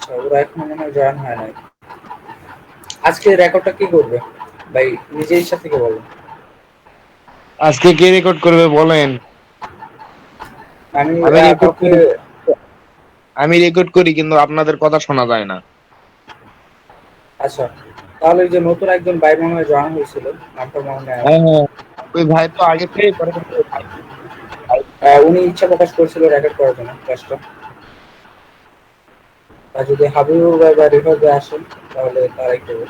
আচ্ছা, ওরা এখনো মনে হয় জয়েন হয় নাই। আজকে রেকর্ডটা কি করবে ভাই? নিজের ইচ্ছা থেকে বলো। আজকে কে রেকর্ড করবে বলেন? আমি আমি রেকর্ড কাউকে। করি, আমি রেকর্ড করি কিন্তু আপনাদের কথা শোনা যায় না। আচ্ছা, তাহলে ওই যে নতুন একজন ভাই মনে হয় জয়েন হয়েছিল, নামটা মনে নেই আমার। হ্যাঁ হ্যাঁ, ওই ভাই তো আগে থেকে করে ফেলছে। উনি ইচ্ছা প্রকাশ করেছিল রেকর্ড করার জন্য ক্লাসটা। আর যদি হাবিবুর ভাই বা রিফাত ভাই আসেন তাহলে তারাই করবে।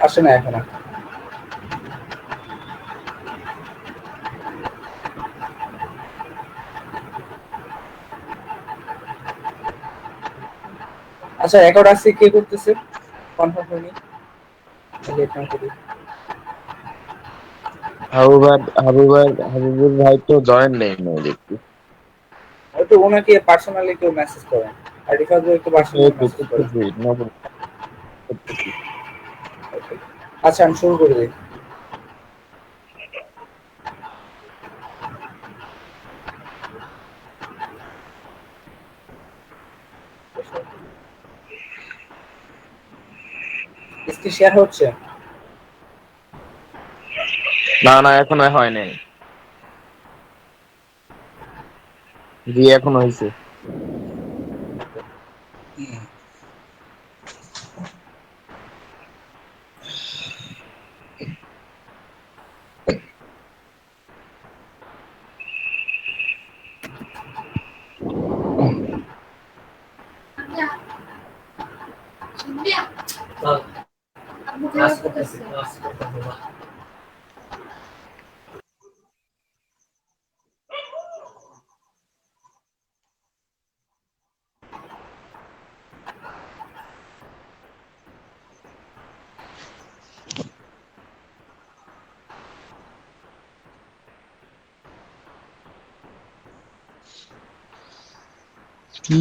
আসে না এখনো। আচ্ছা, রেকর্ড আসছে কে করতেছে কনফার্ম হয়নি। লেট না করি। হাবিবুর ভাই তো জয়েন নেই নাই দেখছি। হয়তো ওনাকে পার্সোনালি কেউ মেসেজ করেন, আর রিফাত ভাই একটু এই পার্সোনালি তো মেসেজ করেন। করতেছি, নবম করতেছি। আচ্ছা, আমি শুরু করে দিই। স্ক্রিন শেয়ার হচ্ছে? না না, এখনো হয় নাই। জি এখন হয়েছে। কি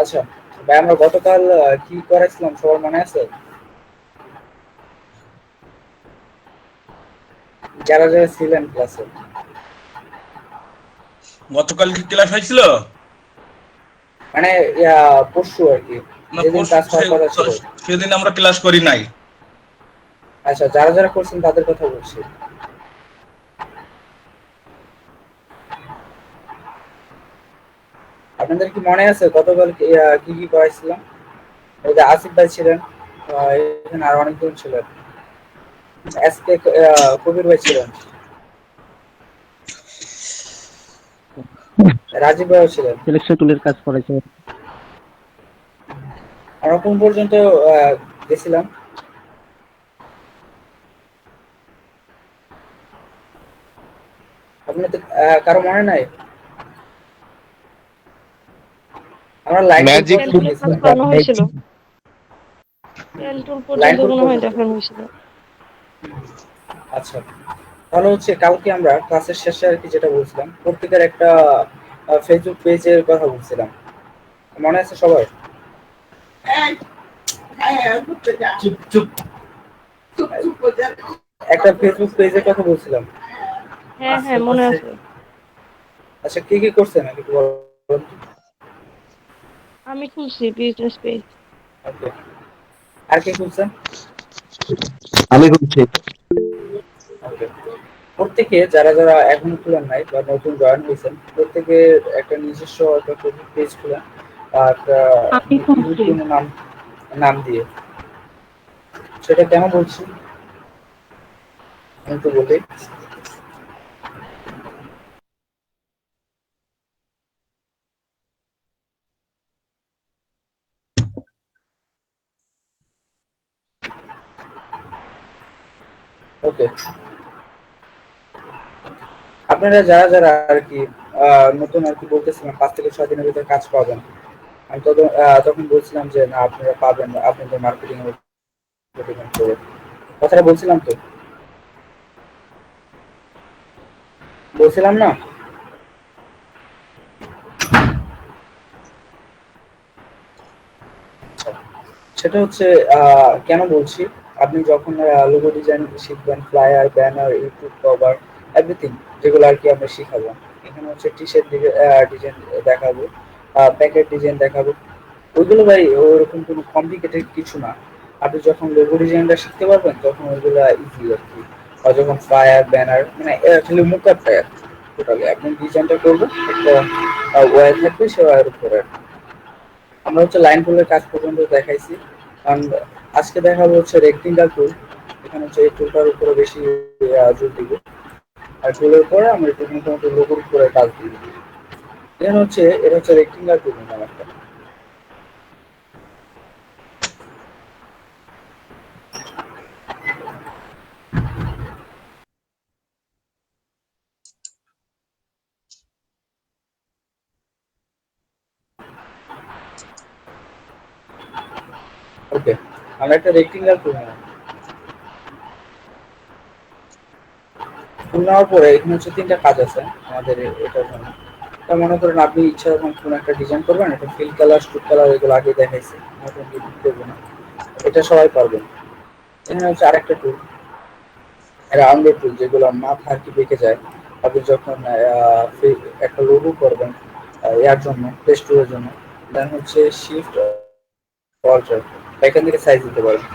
আচ্ছা ভাই, আমরা গতকাল কি করেছিলাম সবার মনে আছে? যারা যারা ছিলেন ক্লাসে। গতকাল কি ক্লাস হয়েছিল? মানে পরশু আর কি, না, যেদিন ক্লাস হওয়ার কথা ছিল। সেদিন আমরা ক্লাস করি নাই। আচ্ছা, যারা যারা করছেন তাদের কথা বলছি। আপনাদের কি মনে আছে গতকাল কি কি করাইছিলাম? ওই যে আসিফ ভাই ছিলেন, এখানে আর অনেকজন ছিলেন। আজকে কবির ভাই ছিলেন, রাজীব ভাইও ছিলেন। সিলেকশন টুলের কাজ করেছে। আমরা কোন পর্যন্ত গেছিলাম? আপনাদের কারো মনে নাই? আমরা লাইন টুল ম্যাজিক পর্যন্ত ক্যালকুলেট কাজ গেছিলাম। করানো হয়েছিল। ক্যালটুল লাইন পর্যন্ত টুল মনে হয় পর্যন্ত। দেখানো হয়েছিল। আচ্ছা, তাহলে হচ্ছে কালকে আমরা ক্লাসের শেষে আর কি যেটা বলছিলাম, প্রত্যেকের একটা ফেসবুক পেজের কথা বলছিলাম, মনে আছে সবার? চুপ চুপ। একটা ফেসবুক পেজের কথা বলছিলাম। হ্যাঁ হ্যাঁ মনে আছে। আচ্ছা, কি কি করছেন একটু বলুন। আমি খুলছি বিজনেস পেজ। ওকে, আর কি খুলছেন? আমি করছি। ওকে, প্রত্যেকে যারা যারা এখনো খুলেন নাই বা নতুন জয়েন হয়েছেন, প্রত্যেকে একটা নিজস্ব একটা ফেসবুক পেজ খুলেন, আর আমি খুলছি। ইউটিউব নাম নাম দিয়ে। সেটা কেন বলছি আমি তো বলি। ওকে, আপনারা যারা যারা আর কি নতুন আর কি বলতেছিলেন 5 থেকে 6 দিনের ভিতরে কাজ পাবেন, আমি তখন বলছিলাম যে না আপনারা পাবেন না, আপনাদের মার্কেটিং এর উপর depend করে। কথাটা বলছিলাম তো, বলছিলাম না? সেটা হচ্ছে কেন বলছি, আপনি যখন লোগো ডিজাইন শিখবেন, flyer, banner, YouTube cover, everything যেগুলো আর কি আমরা শিখাবো, এখানে হচ্ছে টি শার্ট ডিজাইন দেখাবো, প্যাকেট ডিজাইন দেখাবো, ওইগুলো ভাই ওরকম কোনো কমপ্লিকেটেড কিছু না। আপনি যখন লোগো ডিজাইনটা শিখতে পারবেন তখন ওইগুলো ইজি আর কি। আর যখন ফ্লায়ার, ব্যানার মানে আসলে মুকআপ টায়ার, টোটালি আপনি ডিজাইনটা করবেন, একটা ওয়্যার থাকবে, সে ওয়্যার উপরে আমরা হচ্ছে লাইন টুলের কাজ পর্যন্ত দেখাইছি। কারণ আজকে দেখাবো হচ্ছে রেক্টিঙ্গাল টুল। এখানে হচ্ছে এই টুলটার উপরে বেশি জোর দিব, আর টুলের পরে আমরা একটু মোটামুটি লোগোর উপরে কাজ দিব। এটা হচ্ছে রেক্টিঙ্গাল টুল নাম একটা। ওকে, আমরা একটা রেক্টিঙ্গাল টুল নেব। টুল নেওয়ার পরে এখানে হচ্ছে 3টা কাজ আছে আমাদের এটার জন্য। তা মনে করেন আপনি ইচ্ছা যখন কোনো একটা ডিজাইন করবেন, এটা ফিল কালার, স্ট্রোক কালার এগুলো আগে দেখাইছি, নতুন কিছু করবো না, এটা সবাই পারবেন। এখানে হচ্ছে আরেকটা টুল, রাউন্ডেড টুল, যেগুলো মাথা আর কি বেঁকে যায়। আপনি যখন একটা লোগো করবেন এর জন্য, প্লে স্টোরের জন্য, দেন হচ্ছে শিফট অল্টার, এখান থেকে সাইজ দিতে পারবেন।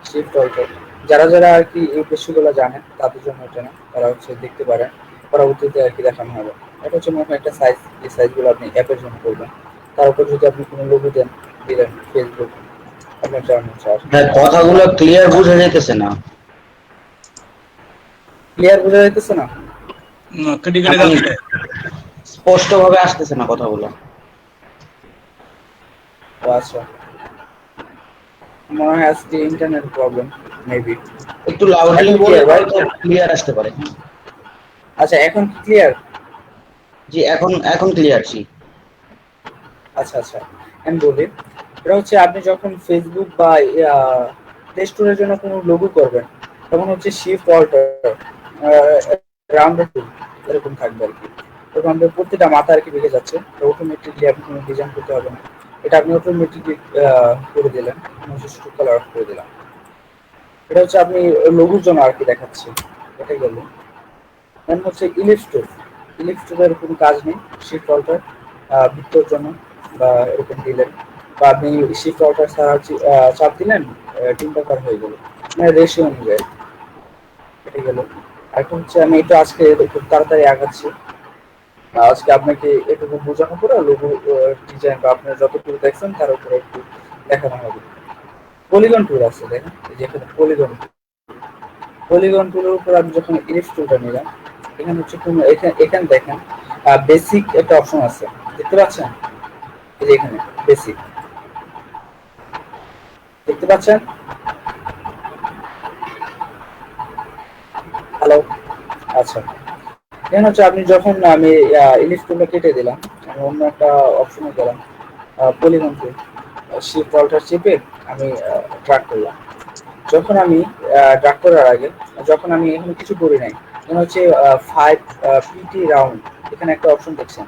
শিফট অল্টার যারা যারা আর কি এই বিষয়গুলো জানেন তাদের জন্য এটা না, তারা হচ্ছে দেখতে পারেন, পরবর্তীতে আর কি দেখানো হবে। এটা হচ্ছে মনে হয় একটা সাইজ, এই সাইজগুলো আপনি অ্যাপের জন্য করবেন। তার উপর যদি আপনি কোনো লোগো দিলেন ফেসবুক, আপনার চালানো চার্জ। হ্যাঁ, কথাগুলো ক্লিয়ার বোঝা যাইতেছে না। ক্লিয়ার বোঝা যাইতেছে না? কেটে কেটে যাচ্ছে। স্পষ্ট ভাবে আসতেছে না কথাগুলো। ও আচ্ছা, মনে হয় আজকে ইন্টারনেট প্রবলেম মেবি। একটু লাউডলি এখন বলে ক্লিয়ার ভাই? ক্লিয়ার আসতে পারে। আচ্ছা, এখন কি ক্লিয়ার? জি, এখন ক্লিয়ার। জি, আচ্ছা আচ্ছা, আমি বলি, এটা হচ্ছে আপনি যখন ফেসবুক বা প্লে স্টোরের জন্য কোনো লোগো করবেন, তখন হচ্ছে শিফট অল্টার রাউন্ডেড টুল এরকম থাকবে আর কি। তখন আমাদের প্রতিটা মাথা আর কি বেঁকে যাচ্ছে, তো অটোমেটিকলি আপনি কোনো ডিজাইন করতে হবে না, এটা আপনি অটোমেটিকলি করে দিলেন, স্ট্রোক কালার অফ করে দিলাম। এটা হচ্ছে আপনি লোগোর জন্য আর কি দেখাচ্ছি, এটাই গেল। দেন হচ্ছে ইলিপস টুল। ইলিপস টুলের কোনো কাজ নেই, শিফট অল্টার বৃত্তর জন্য বা এরকম দিলেন, বা আপনি শিফট অল্টার ছাড়া চাপ দিলেন, তিন প্রকার হয়ে গেল, মানে রেশিও অনুযায়ী। এটা গেল। এখন হচ্ছে আমি একটু আজকে খুব তাড়াতাড়ি আগাচ্ছি, আজকে আপনাকে এটুকু বোঝানো করে লোগো ডিজাইন বা আপনার যতটুকু দেখছেন তার উপরে একটু দেখানো হবে। পলিগন টুল আছে, দেখেন এই যে এখানে পলিগন, পলিগন টুলের উপর আমি যখন ইলিপস টুলটা নিলাম, এখানে হচ্ছে কোনো এখানে দেখেন বেসিক একটা অপশন আছে, দেখতে পাচ্ছেন? এই যে এখানে বেসিক দেখতে পাচ্ছেন? হ্যালো, আচ্ছা। এখানে হচ্ছে আপনি যখন আমি ইলিপস টুলটা কেটে দিলাম, আমি অন্য একটা অপশনে গেলাম, পলিগন টুল, শিফট অল্টার চেপে আমি ট্র্যাক করলাম। যখন আমি ড্রাগ করার আগে, যখন আমি এখানে কিছু করি নাই, এখানে হচ্ছে 5 পিটি রাউন্ড, এখানে একটা অপশন দেখছেন,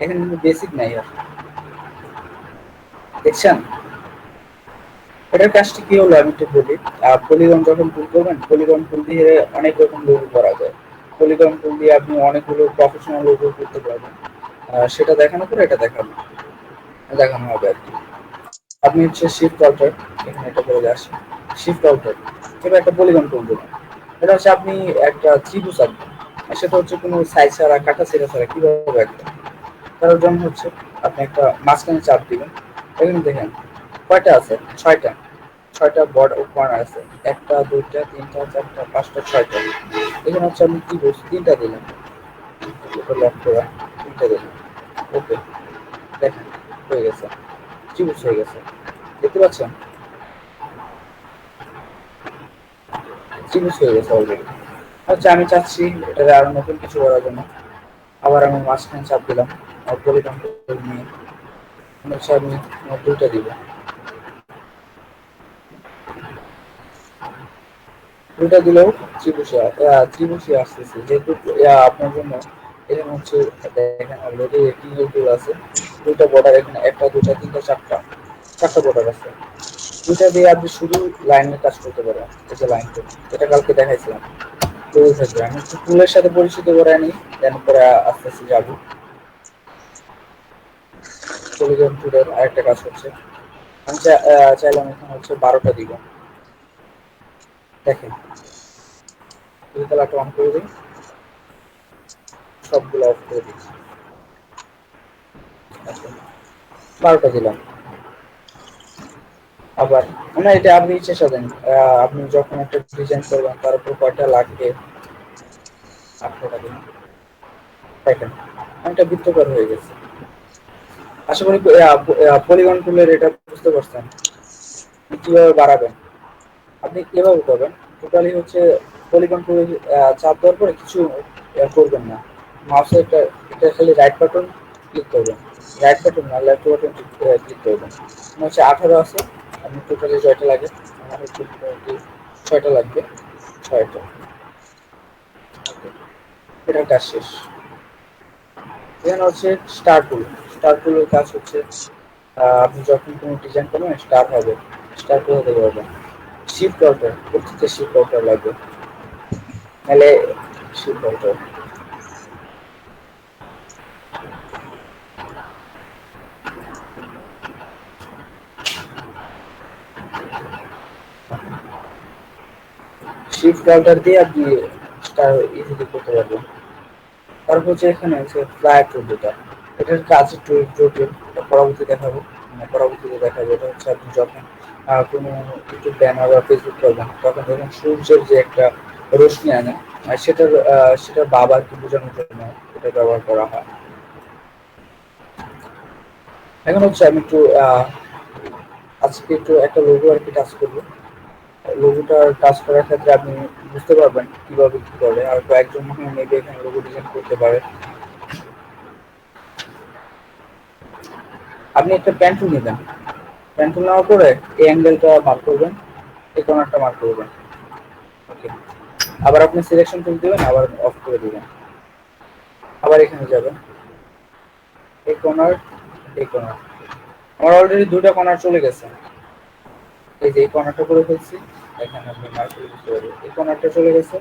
এখানে কিন্তু বেসিক নাই আর, দেখছেন? এটার কাজটি কি হলো আমি একটু বলি। পলিগন যখন টুল করবেন, পলিগন টুল দিয়ে অনেক রকম লোগো করা যায়। পলিগন টুল দিয়ে আপনি অনেকগুলো প্রফেশনাল লোগো করতে পারবেন, সেটা দেখানো করে এটা দেখানো হবে আর কি। আপনি হচ্ছে শিফট অল্টার, এখানে এটা করে আসে শিফট অল্টার, এবার একটা পলিগন টুল দেবেন। এটা হচ্ছে আপনি একটা ত্রিভুজ আঁকবেন, সেটা হচ্ছে কোনো সাইজ ছাড়া, কাটা ছেঁড়া ছাড়া কিভাবে আঁকবেন, তার জন্য হচ্ছে আপনি একটা মাঝখানে চাপ দিবেন। এখানে দেখেন কয়টা আছে, 6টা বর্ডার কর্নার আছে, 1টা 2টা 3টা 4টা 5টা 6টা। এখানে হচ্ছে আপনি ত্রিভুজ 3টা দিলেন, লক করা 3টা দিলেন, ওকে, দেখেন হয়ে গেছে, ত্রিভুজ হয়ে গেছে, দেখতে পাচ্ছেন? ত্রিভুজ হয়ে গেছে অলরেডি। হচ্ছে আমি চাচ্ছি এটা আরো নতুন কিছু করার জন্য। আবার আমি মাঝখানে চাপ দিলাম পলিগন নিয়ে। হচ্ছে আমি দুইটা দিব, দুইটা দিলেও ত্রিভুষে আসতেছে যেহেতু আপনার জন্য। এখানে হচ্ছে দেখেন অলরেডি টিঙ্গল টুল আছে, দুইটা বর্ডার এখানে একটা দুইটা তিনটা চারটা, চারটা বর্ডার আছে। দুইটা দিয়ে আপনি শুধু লাইনের কাজ করতে পারেন। এই যে লাইন টুল, এটা কালকে দেখাইছিলাম। টুল থাকবে, আমি একটু টুলের সাথে পরিচিত করে আনি, দেন পরে আস্তে আস্তে যাবো। পলিগন টুলের আরেকটা কাজ হচ্ছে আমি চাইলাম এখানে হচ্ছে 12টা দিব। দেখেন এই কালারটা অন করে দিই, সবগুলো অফ করে দিচ্ছি। আচ্ছা, 12টা দিলাম। আবার মানে এটা আপনি ইচ্ছে সাথেন, আপনি যখন একটা ডিজাইন করবেন তার উপর কয়টা লাগবে 8টা দিন। দেখেন অনেকটা বৃত্তকার হয়ে গেছে। আশা করি পলিগন টুলের এটা বুঝতে পারছেন কিভাবে বাড়াবেন। আপনি কিভাবে করবেন, টোটালি হচ্ছে পলিগন টুলে চাপ দেওয়ার পরে কিছু করবেন না। মাউসে এটা খালি রাইট বাটন ক্লিক করবেন, রাইট বাটন না লেফট বাটন ক্লিক করবেন। হচ্ছে 18 আছে, আপনি টোটালি জয়টা লাগে, আমার হচ্ছে 6টা লাগবে, 6টা। এটার কাজ শেষ। এখানে হচ্ছে স্টার টুল। স্টার টুলের কাজ হচ্ছে আপনি যখন কোনো ডিজাইন করবেন স্টার হবে, স্টার কোথা থেকে হবে, শিফট অল্টার, প্রত্যেকটা শিফট অল্টার লাগবে, নাহলে শিফট অল্টার। শিফট অল্টার দিয়ে আপনি স্টার ইজিলি করতে পারবেন। তারপর হচ্ছে এখানে আছে ফ্লায়ার টুল, যেটা এটার কাজ একটু জটিল, এটা পরবর্তী দেখাবো, মানে পরবর্তীতে দেখাবো। এটা হচ্ছে আপনি যখন কোনো ইউটিউব ব্যানার বা ফেসবুক করবেন তখন যখন সূর্যের যে একটা রশ্মি আনে, সেটার বাবা কি বোঝানোর জন্য এটা ব্যবহার করা হয়। এখন হচ্ছে আমি একটু আজকে একটু একটা লোগো আর কি টাচ করবো। লোগোটার কাজ করার ক্ষেত্রে আপনি বুঝতে পারবেন কিভাবে কি করে, আর কয়েকজন মনে হয় মেবি এখানে লোগো ডিজাইন করতে পারে। আপনি একটা পেন্সিল নেবেন, পেন্সিল নেওয়ার পরে এই অ্যাঙ্গেলটা মার্ক করবেন, এই কর্নারটা মার্ক করবেন। ওকে, আবার আপনি সিলেকশন টুল দিবেন, আবার অফ করে দিবেন। আবার এখানে যাবেন, এই কর্নার, এই কর্নার। আমার অলরেডি দুটো কর্নার চলে গেছে। এই যে এই কর্নারটা করে ফেলছি, এখানে আপনি মার্ক করে দিতে পারবেন। এই কর্নারটা চলে গেছে,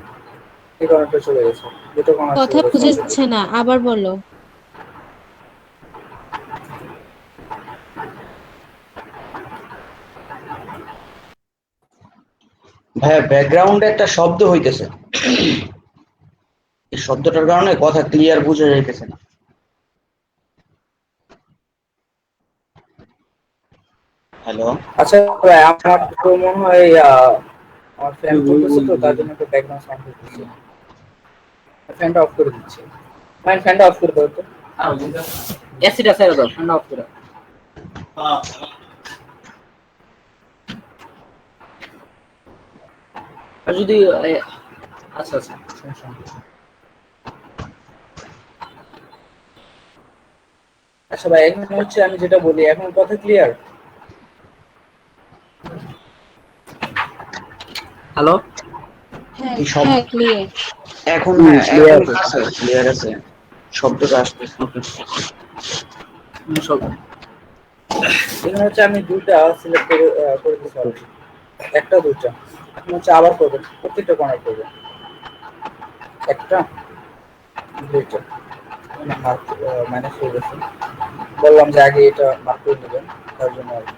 এই কর্নারটা চলে গেছে, দুটো কর্নার চলে কথা গেছে বুঝে অলরেডি। যাচ্ছে না, আবার বলো। ভাইয়া ব্যাকগ্রাউন্ডে একটা শব্দ হইতেছে, এই শব্দটার কারণে কথা ক্লিয়ার বোঝা যাইতেছে না। হ্যালো। আচ্ছা ভাই, আমার তো মনে হয় আমার ফ্যান চলতেছে, তো তার জন্য একটু ব্যাকগ্রাউন্ড সাউন্ড হচ্ছে। ফ্যানটা অফ করে দিচ্ছি। ভাই ফ্যানটা অফ করে দাও তো, এসিটা ছেড়ে দাও, ফ্যানটা অফ করে দাও। আর যদি আচ্ছা আচ্ছা, সমস্যা নেই। আচ্ছা ভাই, এখন হচ্ছে আমি যেটা বলি, এখন কথা ক্লিয়ার? হ্যালো, হ্যাঁ কি শব্দ হ্যাঁ, ক্লিয়ার। এখন? হুম, হ্যাঁ ক্লিয়ার এখন আছে। আছে, ক্লিয়ার আছে, শব্দটা আসতেছে। ওকে, সব এখানে হচ্ছে আমি দুইটা সিলেক্ট করে দিতে পারবো, একটা দুইটা। এখন হচ্ছে আবার করবেন, প্রত্যেকটা কর্নার করবেন, একটা দুইটা। মার্ক মাইনাস হয়ে গেছে, বললাম যে আগে এটা মার্ক করে নেবেন, তার জন্য আর কি।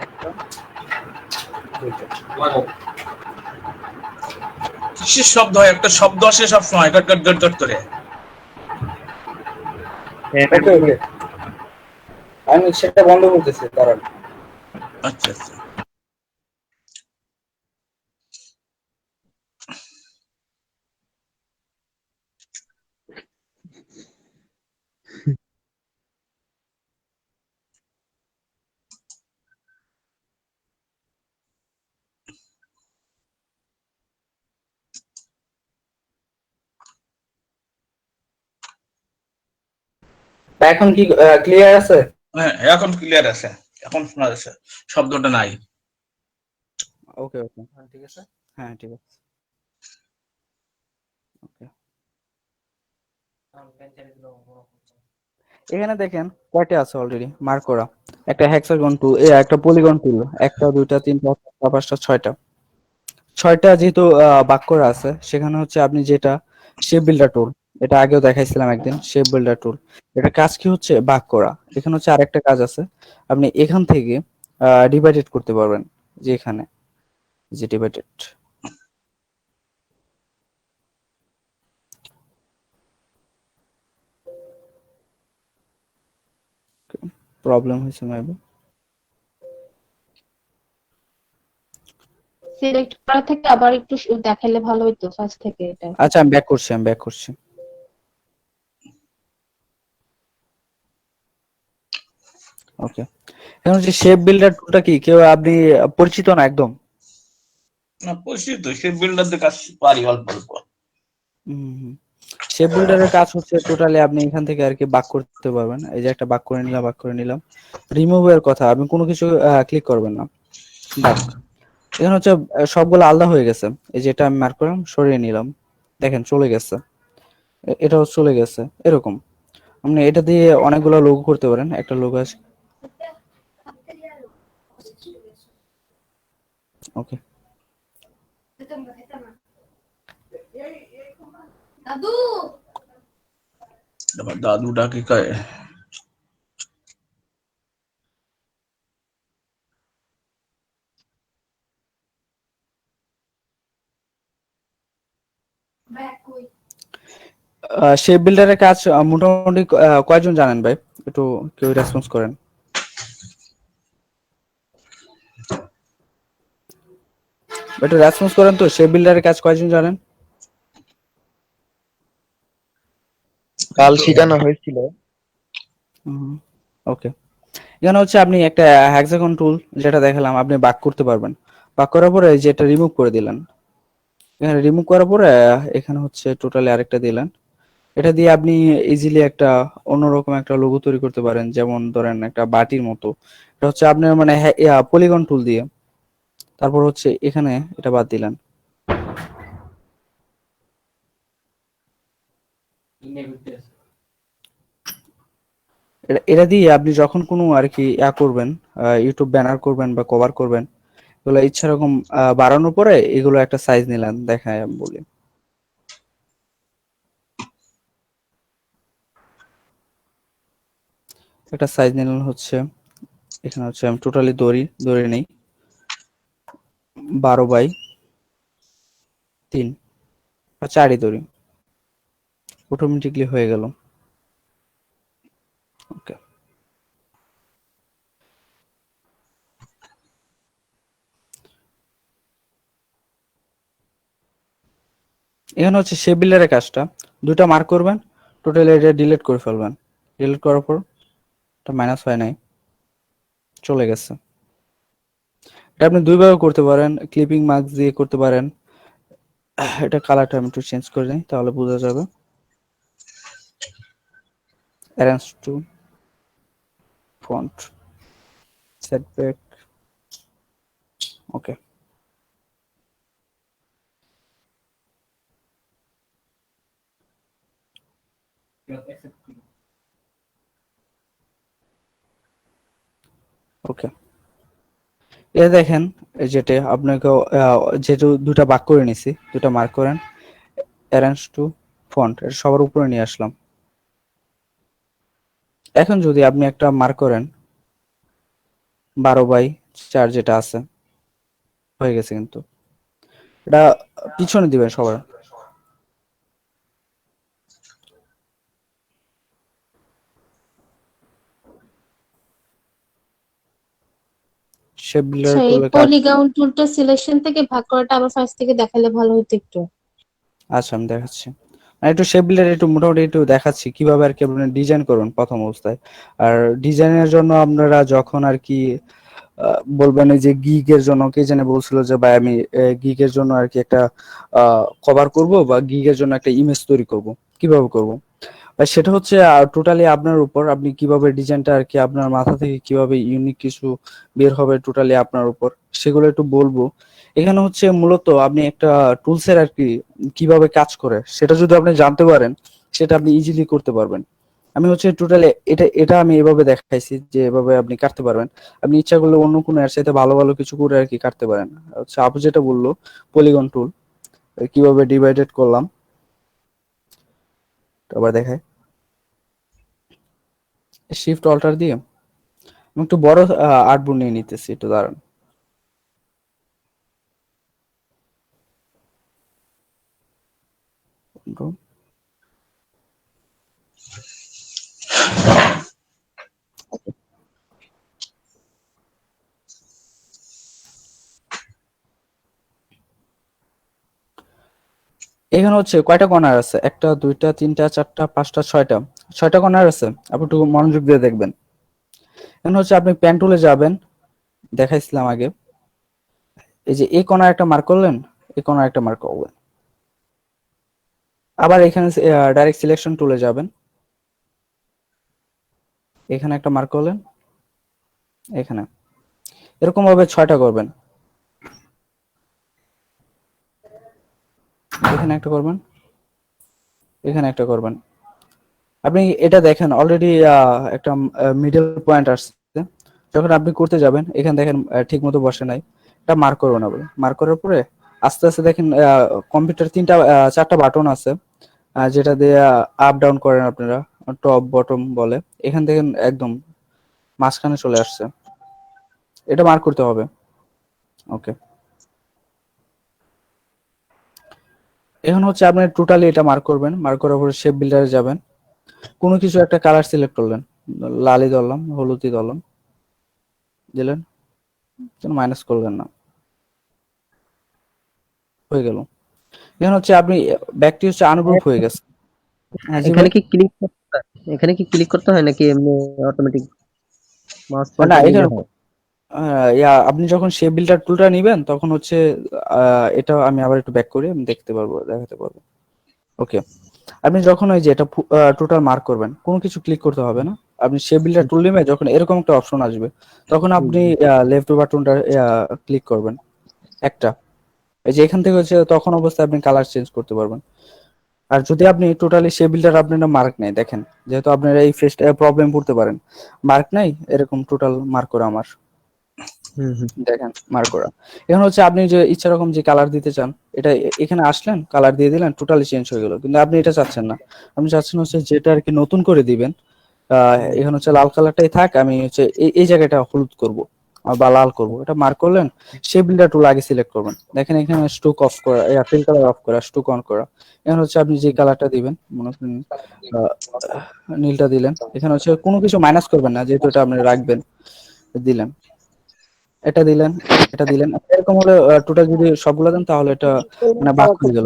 একটা দুইটা। কিসের শব্দ হয়? একটা শব্দ আসে সব সময়, গট গট গট গট করে। ওকে ওকে, আমি সেটা বন্ধ করতেছি, কারণ আচ্ছা আচ্ছা। তা এখন কি ক্লিয়ার আছে? হ্যাঁ এখন ক্লিয়ার আছে, এখন শোনা যাচ্ছে, শব্দটা নাই। ওকে ওকে, ঠিক আছে। হ্যাঁ ঠিক আছে, ওকে। এখানে দেখেন কয়টা আছে অলরেডি মার্ক করা। একটা হেক্সাগন টুল, একটা পলিগন টুল, একটা দুইটা তিনটা চারটা পাঁচটা ছয়টা। ছয়টা যেহেতু বাক করা আছে, সেখানে হচ্ছে আপনি যেটা শেপ বিল্ডার টুল, এটা আগেও দেখাইছিলাম একদিন, শেপ বিল্ডার টুল। এটা কাজ কি হচ্ছে বাক করা। এখানে হচ্ছে আরেকটা কাজ আছে, আপনি এখান থেকে ডিভাইডেড করতে পারবেন, যে এখানে যে ডিভাইডেড। প্রবলেম হয়েছে মেবি। সিলেক্ট করা থেকে আবার একটু দেখালে ভালো হতো ফার্স্ট থেকে এটা। আচ্ছা আমি ব্যাক করছি, আমি ব্যাক করছি। ওকে, এখন হচ্ছে শেপ বিল্ডার টুলটা কি কেউ আপনি পরিচিত না একদম? না পরিচিত, সে বিল্ডারদের কাজ পারি অল্প অল্প। শেপ বিল্ডারের কাজ হচ্ছে টোটালি আপনি এখান থেকে আর কি বাক করতে পারবেন। এই যে একটা বাক করে নিলাম, বাক করে নিলাম। রিমুভের কথা, আপনি কোনো কিছু ক্লিক করবেন না, বাক। এখানে হচ্ছে সবগুলো আলাদা হয়ে গেছে। এই যেটা আমি মার্ক করলাম, সরিয়ে নিলাম, দেখেন চলে গেছে, এটাও চলে গেছে। এরকম আপনি এটা দিয়ে অনেকগুলো লোগো করতে পারেন। একটা লোগো আছে, ওকে। আমার দাদুটা কি কয়, শেপ বিল্ডারের কাজ মোটামুটি কয়জন জানেন ভাই? একটু কেউ রেসপন্স করেন। একটু রেসপন্স করেন তো, শেপ বিল্ডারের কাজ কয়জন জানেন? কাল শিখানো হয়েছিল। ওকে, এখানে হচ্ছে আপনি একটা হেক্সাগন টুল যেটা দেখালাম, আপনি বাক করতে পারবেন। বাক করার পরে যেটা রিমুভ করে দিলেন, এখানে রিমুভ করার পরে এখানে হচ্ছে টোটালি আরেকটা দিলেন। এটা দিয়ে আপনি ইজিলি একটা অন্যরকম একটা লোগো তৈরি করতে পারেন, যেমন ধরেন একটা বাটির মতো। এটা হচ্ছে আপনার মানে পলিগন টুল দিয়ে। তারপর হচ্ছে এখানে এটা বাদ দিলেন। এটা দিয়ে আপনি যখন কোনো আর কি করবেন, ইউটিউব ব্যানার করবেন বা কভার করবেন, এগুলো ইচ্ছা রকম বাড়ানোর পরে এগুলো একটা সাইজ নিলেন, দেখায় আমি বলি। একটা সাইজ নিলেন হচ্ছে, এখানে হচ্ছে আমি টোটালি দড়ি নেই 12/3 বা 4ই দড়ি, অটোমেটিকলি হয়ে গেল। ওকে, এখানে হচ্ছে শেপ বিল্ডারের কাজটা, দুটো মার্ক করবেন, টোটালি এটা ডিলিট করে ফেলবেন। ডিলিট করার পর এটা মাইনাস হয় নাই, চলে গেছে। এটা আপনি দুইভাবে করতে পারেন, ক্লিপিং মার্ক দিয়ে করতে পারেন। এটা কালারটা আমি একটু চেঞ্জ করে নিই, তাহলে বোঝা যাবে। অ্যারেঞ্জ টু ফন্ট, সেটব্যাক, ওকে। ওকে, এ দেখেন যেটা আপনাকে যেহেতু দুটা বাক করে নিছি, দুটা মার্ক করেন, অ্যারেঞ্জ টু ফন্ট, এটা সবার উপরে নিয়ে আসলাম। এখন যদি আপনি একটা মার্ক করেন 12/4 যেটা আছে, হয়ে গেছে। কিন্তু এটা পিছনে দিবেন সবার। শেপ বিল্ডার আচ্ছা, এই টুলের কাজ। পলিগন টুলটা সিলেকশন থেকে ভাগ করাটা আবার ফার্স্ট থেকে দেখালে ভালো হতো একটু। আচ্ছা আমি দেখাচ্ছি, আর একটু শেপ বিল্ডার একটু মোটামুটি একটু দেখাচ্ছি কিভাবে আর কি আপনি ডিজাইন করবেন প্রথম অবস্থায়। আর ডিজাইনের জন্য আপনারা যখন আর কি বলবেন, এই যে গিগের জন্য কে জানে বলছিল যে ভাই আমি গিগের জন্য আর কি একটা কভার করব বা গিগের জন্য একটা ইমেজ তৈরি করব, কিভাবে করব। বা সেটা হচ্ছে টোটালি আপনার উপর, আপনি কিভাবে ডিজাইনটা আর কি আপনার মাথা থেকে কিভাবে ইউনিক কিছু বের হবে টোটালি আপনার উপর, সেগুলো একটু বলবো। এখানে হচ্ছে মূলত আপনি একটা টুলসের আর কি কিভাবে কাজ করে সেটা যদি আপনি জানতে পারেন, সেটা আপনি ইজিলি করতে পারবেন। আমি হচ্ছে টোটালি এটা এটা আমি এভাবে দেখাইছি যে এভাবে আপনি কাটতে পারবেন। আপনি ইচ্ছা করলে অন্য কোনো এর সাথে ভালো ভালো কিছু করে আর কি কাটতে পারেন। হচ্ছে আপু যেটা বললো পলিগন টুল কিভাবে ডিভাইডেড করলাম, আবার দেখায় শিফট অল্টার দিয়ে আমি একটু বড় আর্টবোর্ড নিয়ে নিতেছি, একটু দাঁড়ান। এখানে হচ্ছে কয়টা কর্নার আছে? একটা, দুইটা, তিনটা, চারটা, পাঁচটা, ছয়টা। ছয়টা কর্নার আছে, আপনি একটু মনোযোগ দিয়ে দেখবেন। এখানে হচ্ছে আপনি পেন টুলে যাবেন, দেখাইছিলাম আগে। এই যে এই কর্নার একটা মার্ক করলেন, এই কর্নার একটা মার্ক করবেন। আবার এখানে ডাইরেক্ট সিলেকশন টুলে যাবেন, এখানে একটা মার্ক করলেন, এখানে এরকম ভাবে 6টা করবেন। এখানে একটা করবেন, এখানে একটা করবেন। আপনি এটা দেখেন অলরেডি একটা মিডল পয়েন্ট আসছে। যখন আপনি করতে যাবেন এখানে দেখেন ঠিক মতো বসে নাই, এটা মার্ক করবেন। আপনি মার্ক করার পরে আস্তে আস্তে দেখেন কম্পিউটার চারটা বাটন আছে, যেটা দিয়ে আপ ডাউন করেন আপনারা, টপ বটম বলে। এখান থেকে একদম মাঝখানে চলে আসছে, এটা মার্ক করতে হবে। ওকে, এখন হচ্ছে আপনি টোটালি এটা মার্ক করবেন। মার্ক করার পরে শেপ বিল্ডারে যাবেন, কোনো কিছু একটা কালার সিলেক্ট করলেন, লালই ধরলাম, হলুদই ধরলাম, দিলেন, মাইনাস করলেন না, হয়ে গেল। এখন হচ্ছে আপনি ব্যাকটি হচ্ছে আনগ্রুপ হয়ে গেছে। হ্যাঁ জি ভাই। এখানে কি ক্লিক করতে হয়? এখানে কি ক্লিক করতে হয় নাকি এমনি অটোমেটিক মাউস না পয়েন্টার নিলে এখানে হয়? আপনি যখন শেপ বিল্ডার টুলটা নিবেন তখন হচ্ছে এটা আমি আবার একটু ব্যাক করি, আমি দেখাতে পারবো। ওকে, আপনি যখন ওই যে এটা টোটাল মার্ক করবেন, কোনো কিছু ক্লিক করতে হবে না। আপনি শেপ বিল্ডার টুল নেবেন, যখন এরকম একটা অপশন আসবে তখন আপনি লেফট বাটনটা ক্লিক করবেন একটা। এই যে এখান থেকে হচ্ছে তখন অবস্থায় আপনি কালার চেঞ্জ করতে পারবেন। আর যদি আপনি টোটালি শেপ বিল্ডার আপনার মার্ক নেই, দেখেন যেহেতু আপনারা এই ফেস প্রবলেম পড়তে পারেন, মার্ক নাই এরকম টোটাল মার্ক করা আমার, দেখেন মার্ক করা। এখন হচ্ছে আপনি যে ইচ্ছা রকম যে কালার দিতে চান, এটা এখানে আসলেন কালার দিয়ে দিলেন, টোটালি চেঞ্জ হয়ে গেল। কিন্তু আপনি এটা চাচ্ছেন না, আপনি চাচ্ছেন হচ্ছে যেটা আর কি নতুন করে দিবেন। এখানে হচ্ছে লাল কালারটাই থাক, আমি হচ্ছে এই জায়গাটা হলুদ করব বা লাল করব, এটা মার্ক করলেন। শেপ বিল্ডার টুল আগে সিলেক্ট করবেন, দেখেন এখানে স্টোক অফ করা, ফিল কালার অফ করা, স্টোক অন করা। এখন হচ্ছে আপনি যে কালারটা দিবেন, মনে করেন আহ, নীলটা দিলেন। এখানে হচ্ছে কোনো কিছু মাইনাস করবেন না, যেহেতু এটা আপনি রাখবেন, দিলেন, এটা দিলেন, এটা দিলেন। এরকম হলে টোটাল যদি সবগুলো দেন তাহলে এটা মানে বাদ হয়ে গেল।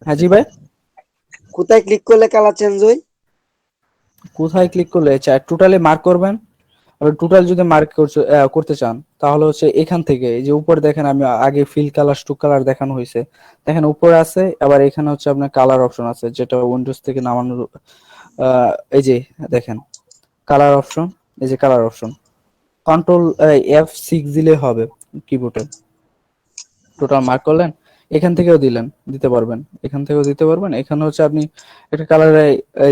হ্যাঁ জি ভাই। কোথায় ক্লিক করলে কালার চেঞ্জ হয়? কোথায় ক্লিক করলে টোটালি মার্ক করবেন। আবার টোটাল যদি মার্ক করতে চান তাহলে হচ্ছে এখান থেকে এই যে উপরে দেখেন, আমি আগে ফিল কালার স্টোক কালার দেখানো হয়েছে, দেখেন উপরে আছে। আবার এখানে হচ্ছে আপনার কালার অপশন আছে, যেটা উইন্ডোজ থেকে নামানো। এই যে দেখেন কালার অপশন, এই যে কালার অপশন, কন্ট্রোল F6 দিলে হবে কিবোর্ডে। টোটাল মার্ক করলেন, এখান থেকেও দিতে পারবেন, এখান থেকেও দিতে পারবেন। এখানে হচ্ছে আপনি একটা কালারে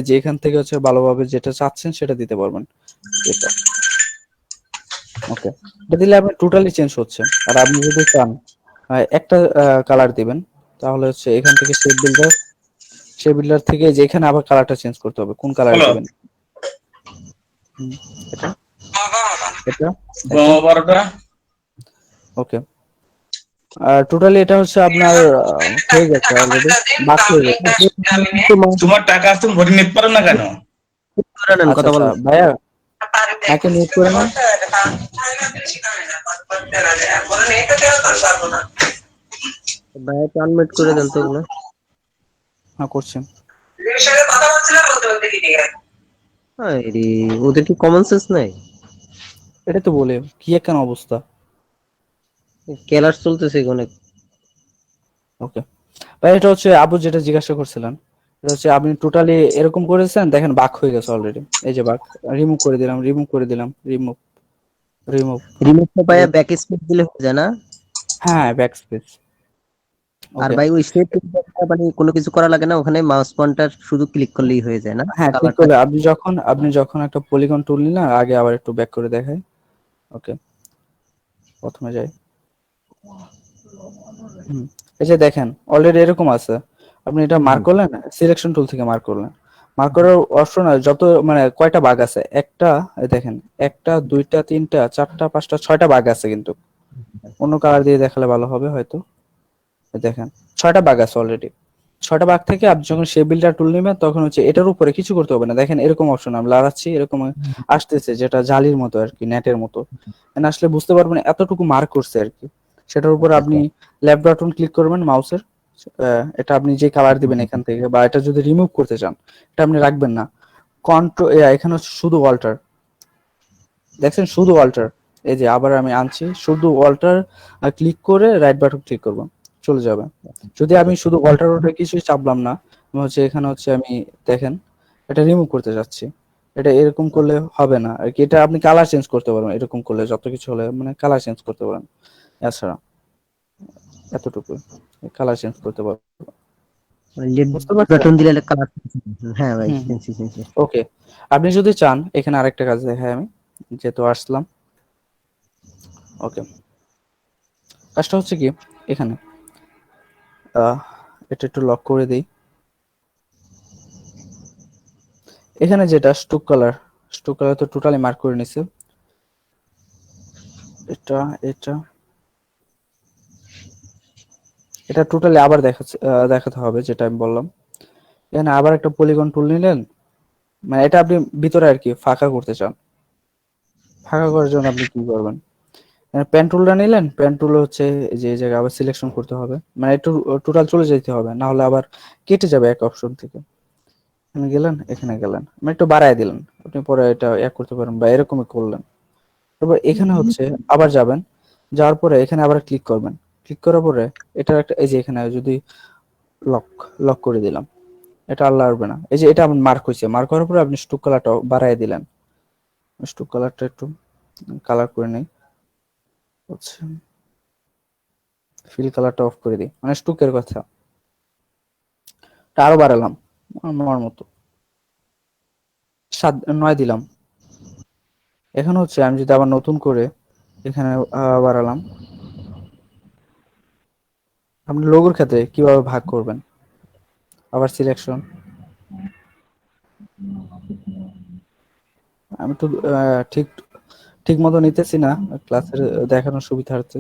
যে এখান থেকে হচ্ছে ভালোভাবে যেটা চাচ্ছেন সেটা দিতে পারবেন, এটা। ওকে, এটা দিলে আপনি টোটালি চেঞ্জ হচ্ছে। আর আপনি যদি চান একটা কালার দিবেন, তাহলে হচ্ছে এখান থেকে শেপ বিল্ডার থেকে যে এখানে আবার কালারটা চেঞ্জ করতে হবে, কোন কালার হলো দিবেন। এটা এটা এটা বারোটা। ওকে। টোটালি এটা হচ্ছে আপনার হয়ে গেছে অলরেডি, বাদ হয়ে গেছে। তোমার টাকা তুমি ভরে নিতে পারো না কেন? করে নেন, আচ্ছা কথা আচ্ছা বলেন। ভাইয়া, তাকে মিউট করে নেন। ভাই আনমিউট করে দেন তো ওগুলো। হ্যাঁ করছি। আরে ওদের কি কমন সেন্স নাই? এটা তো বলে কি কেন অবস্থা। ক্যালার চলতেছে অনেক। ওকে ভাই, এটা হচ্ছে আবু যেটা জিজ্ঞাসা করছিলেন, এটা হচ্ছে আপনি টোটালি এরকম করেছেন, দেখেন বাক হয়ে গেছে অলরেডি। এই যে বাক, রিমুভ করে দিলাম, রিমুভ করে দিলাম, রিমুভ, রিমুভ। রিমুভ পায়া ব্যাক স্পেস দিলে হয়ে যায় না? হ্যাঁ, ব্যাক স্পেস। আর ওকে। ভাই ওই শেপ মানে কোনো কিছু করা লাগে না, ওখানে মাউস পয়েন্টার শুধু ক্লিক করলেই হয়ে যায় না? হ্যাঁ, ক্লিক কালারটা করলে আপনি যখন একটা পলিগন টুল নিলেন, আগে আবার একটু ব্যাক করে দেখাই। ওকে, প্রথমে যাই। হুম, এই যে দেখেন অলরেডি এরকম আছে। আপনি এটা মার্ক করলেন, সিলেকশন টুল থেকে মার্ক করলেন। মার্ক করার অপশন যত মানে কয়টা বাগ আছে, একটা, এই দেখেন, একটা, দুইটা, তিনটা, চারটা, পাঁচটা, ছয়টা বাগ আছে কিন্তু। অন্য কালার দিয়ে দেখালে ভালো হবে হয়তো। এই দেখেন, ছয়টা বাগ আছে অলরেডি। ছয়টা বাগ থেকে আপনি যখন শেপ বিল্ডার টুল নেবেন, তখন হচ্ছে এটার উপরে কিছু করতে হবে না। দেখেন এরকম অপশন আমি লাগাচ্ছি, এরকম আসতেছে, যেটা জালির মতো আর কি, নেটের মতো। এখানে আসলে বুঝতে পারবেন এতটুকু মার্ক করছে আর কি। সেটার উপর আচ্ছা, আপনি লেফট বাটন ক্লিক করবেন মাউসের। এটা আপনি যে কালার দিবেন এখান থেকে, বা এটা যদি রিমুভ করতে চান, এটা আপনি রাখবেন না। কন্ট্রোল, এখানে হচ্ছে শুধু অল্টার, দেখছেন, শুধু অল্টার। এই যে আবার আমি আনছি, শুধু অল্টার ক্লিক করে রাইট বাটন ক্লিক করব, চলে যাবে। যদি আমি শুধু অল্টার অল্টার কিছুই চাপলাম না, আমি হচ্ছে এখানে হচ্ছে আমি, দেখেন, এটা রিমুভ করতে যাচ্ছি। এটা এরকম করলে হবে না আর কি। এটা আপনি কালার চেঞ্জ করতে পারবেন, এরকম করলে যত কিছু হলে মানে কালার চেঞ্জ করতে পারেন। এছাড়া এতটুকু কালার চেঞ্জ করতে পারবেন। লেফট বুঝতে পারছেন? বাটন দিলে কালার। হ্যাঁ ভাই, হুম, চিনছি চিনছি। ওকে। আপনি যদি চান, এখানে আরেকটা কাজ দেখাই আমি, যেহেতু আসলাম। ওকে, কাজটা হচ্ছে কি, এখানে আহ এটা একটু লক করে দিই। এখানে যেটা স্ট্রোক কালার তো টোটালি মার্ক করে নিছে। এটা এটা এটা টোটালি আবার দেখাতে হবে, যেটা আমি বললাম। এখানে আবার একটা পলিগন টুল নিলেন, মানে এটা আপনি ভিতরে আর কি ফাঁকা করতে চান। ফাঁকা করার জন্য আপনি কি করবেন, পেন টুলটা নিলেন, পেন টুল হচ্ছে যে এই জায়গায় আবার সিলেকশন করতে হবে, মানে একটু টোটাল চলে যেতে হবে, না হলে আবার কেটে যাবে এক অপশন থেকে। এখানে গেলেন, এখানে গেলেন, মানে একটু বাড়ায় দিলেন, আপনি পরে এটা এক করতে পারেন বা এরকমই করলেন। তারপর এখানে হচ্ছে আবার যাবেন, যাওয়ার পরে এখানে আবার ক্লিক করবেন। ক্লিক করার পরে এটার একটা, এই যে এখানে যদি লক লক করে দিলাম, এটা আর লাগবে না। এই যে এটা আমার মার্ক হয়েছে, মার্ক করার পরে আপনি স্ট্রোক কালারটা বাড়ায় দিলেন। স্ট্রোক কালারটা একটু কালার করে নেই, হচ্ছে ফিল কালারটা অফ করে দিই, মানে স্ট্রোকের কথা। এটা আরো বাড়ালাম আমার মতো, 9 দিলাম। এখন হচ্ছে আমি যদি আবার নতুন করে এখানে বাড়ালাম। আপনি লোগোর ক্ষেত্রে কিভাবে ভাগ করবেন, আবার সিলেকশন। আমি তো ঠিক ঠিক মতো নিতেছি না, ক্লাসের দেখানোর সুবিধার্থে।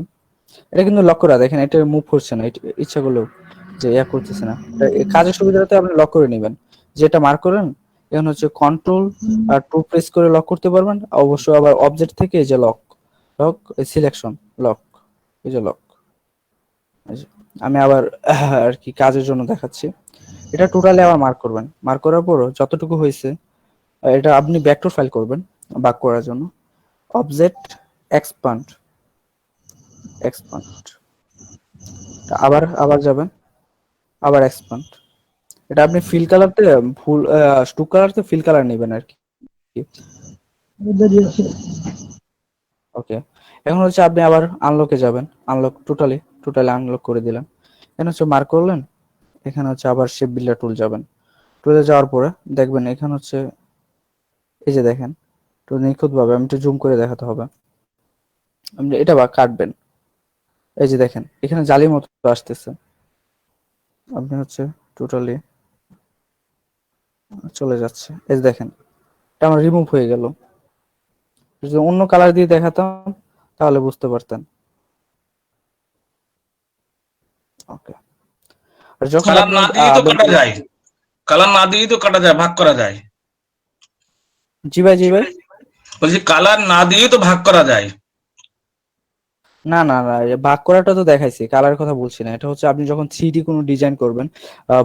এটা কিন্তু লক করা, দেখেন এটা মুভ করছে না, ইচ্ছা করলেও যে করতেছে না। কাজের সুবিধার্থে আপনি লক করে নেবেন, যেটা মার্ক করেন। এখন হচ্ছে কন্ট্রোল আর টু প্রেস করে লক করতে পারবেন। অবশ্য আবার অবজেক্ট থেকে এই যে লক, লক সিলেকশন, লক, এই যে লক। আমি আবার আর কি কাজের জন্য দেখাচ্ছি। এটা টোটালি আবার মার্ক করবেন, মার্ক করার পর যতটুকু হয়েছে, এটা আপনি ভেক্টর ফাইল করবেন বাক করার জন্য। অবজেক্ট, এক্সপান্ড, এক্সপান্ড, আবার আবার যাবেন, আবার এক্সপান্ড। এটা আপনি ফিল কালারতে ফুল স্টুক কালারতে ফিল কালার নেবেন আর কি। ওকে, এখন হচ্ছে আপনি আবার আনলকে যাবেন, আনলক টোটালি আনলক করে দিলেন। এখানে হচ্ছে মার্ক করলেন, এখানে হচ্ছে আবার শেপ বিল্ডার টুল যাবেন। টুলে যাওয়ার পরে দেখবেন এখানে হচ্ছে, এই যে দেখেন, তো নিখুঁত ভাবে আমি একটু জুম করে দেখাতে হবে। আপনি এটা বা কাটবেন, এই যে দেখেন এখানে জালির মতো আসতেছে। আপনি হচ্ছে টোটালি চলে যাচ্ছে, এই যে দেখেন এটা আমার রিমুভ হয়ে গেল। যদি অন্য কালার দিয়ে দেখাতাম তাহলে বুঝতে পারতেন। ওকে, আর যখন কালার আপনি না দিয়ে তো কাটা যায়, কালার না দিয়ে তো কাটা যায়, ভাগ করা যায়। জি ভাই, জি ভাই। বলছি কালার না দিয়ে তো ভাগ করা যায়। না না না, ভাগ করাটা তো দেখাইছি, কালার কথা বলছি না। এটা হচ্ছে আপনি যখন 3D কোনো ডিজাইন করবেন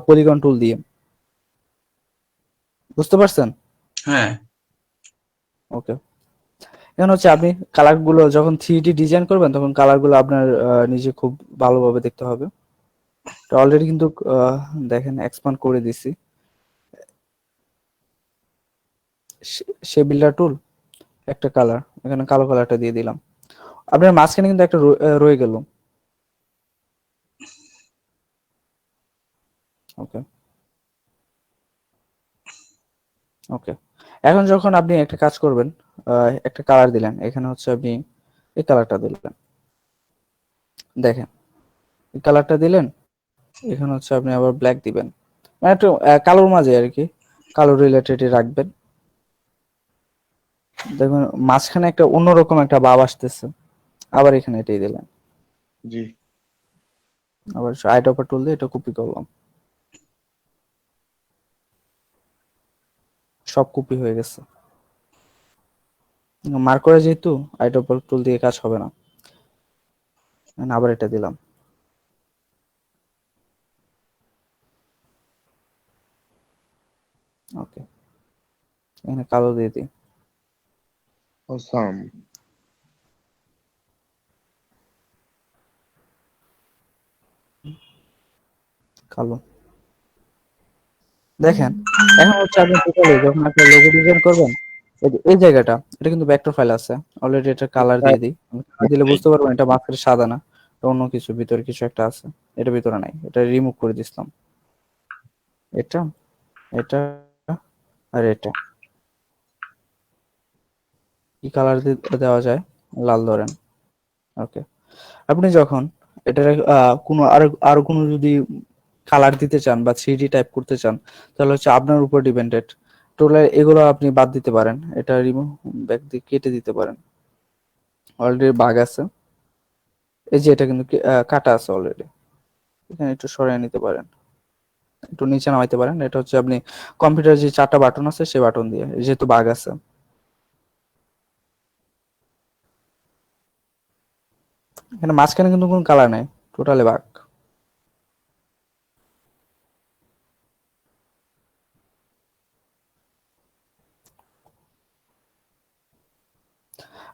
পলিগন টুল দিয়ে, বুঝতে পারছেন? হ্যাঁ, ওকে, এখন হচ্ছে আপনি কালার গুলো যখন 3D ডিজাইন করবেন, তখন কালার গুলো আপনার নিজে খুব ভালোভাবে দেখতে হবে। তো অলরেডি কিন্তু দেখেন এক্সপান্ড করে দিছি। সে বিল্ডার টুল, একটা কালার, এখানে কালো কালারটা দিয়ে দিলাম। আপনার মাঝখানে কিন্তু একটা রয়ে গেল। ওকে, ওকে। এখন যখন আপনি একটা কাজ করবেন, একটা কালার দিলেন, এখানে হচ্ছে আপনি এই কালারটা দিলেন, দেখেন এই কালারটা দিলেন, এখানে হচ্ছে আপনি আবার ব্ল্যাক দিবেন, মানে একটু কালোর মাঝে আর কি, কালো রিলেটেডই রাখবেন। দেখুন মাঝখানে একটা অন্যরকম একটা ভাব আসতেছে। আবার এখানে এটাই দিলেন, জি। আবার আইড্রপার টুল দিয়ে এটা কপি করলাম, সব কপি হয়ে গেছে। মার্ক করে যেহেতু আইড্রপার টুল দিয়ে কাজ হবে না। আবার এটা দিলাম, ওকে। এখানে কালো দিয়ে দিই, অসাম। কালো। দেখেন এখন হচ্ছে আপনি টোটালি যখন আপনি লোগো ডিজাইন করবেন, এই জায়গাটা এটা কিন্তু ভেক্টর ফাইল আছে অলরেডি, এটা কালার দিয়ে দিই, দিলে বুঝতে পারবেন এটা মাঝখানে সাদা না, এটা অন্য কিছু, ভিতরে কিছু একটা আছে, এটা ভিতরে নাই, এটা রিমুভ করে দিছিলাম। এটা, এটা, আর এটা কি কালার দেওয়া যায়, লাল ধরেন, ওকে। আপনি যখন এটার কোনো আরো কোনো যদি কালার দিতে চান বা 3D টাইপ করতে চান, তাহলে হচ্ছে আপনার উপর ডিপেন্ডেড। টোটাল এগুলো আপনি বাদ দিতে পারেন, এটা রিমুভ ব্যাক দিয়ে কেটে দিতে পারেন, অলরেডি বাগ আছে। এই যে এটা কিন্তু কাটা আছে অলরেডি, এখানে একটু সরিয়ে নিতে পারেন, একটু নিচে নামাইতে পারেন। এটা হচ্ছে আপনি কম্পিউটার যে 4টা বাটন আছে সেই বাটন দিয়ে, যেহেতু বাগ আছে। এখানে মাঝখানে কিন্তু কোনো কালার নাই, টোটালি বাগ।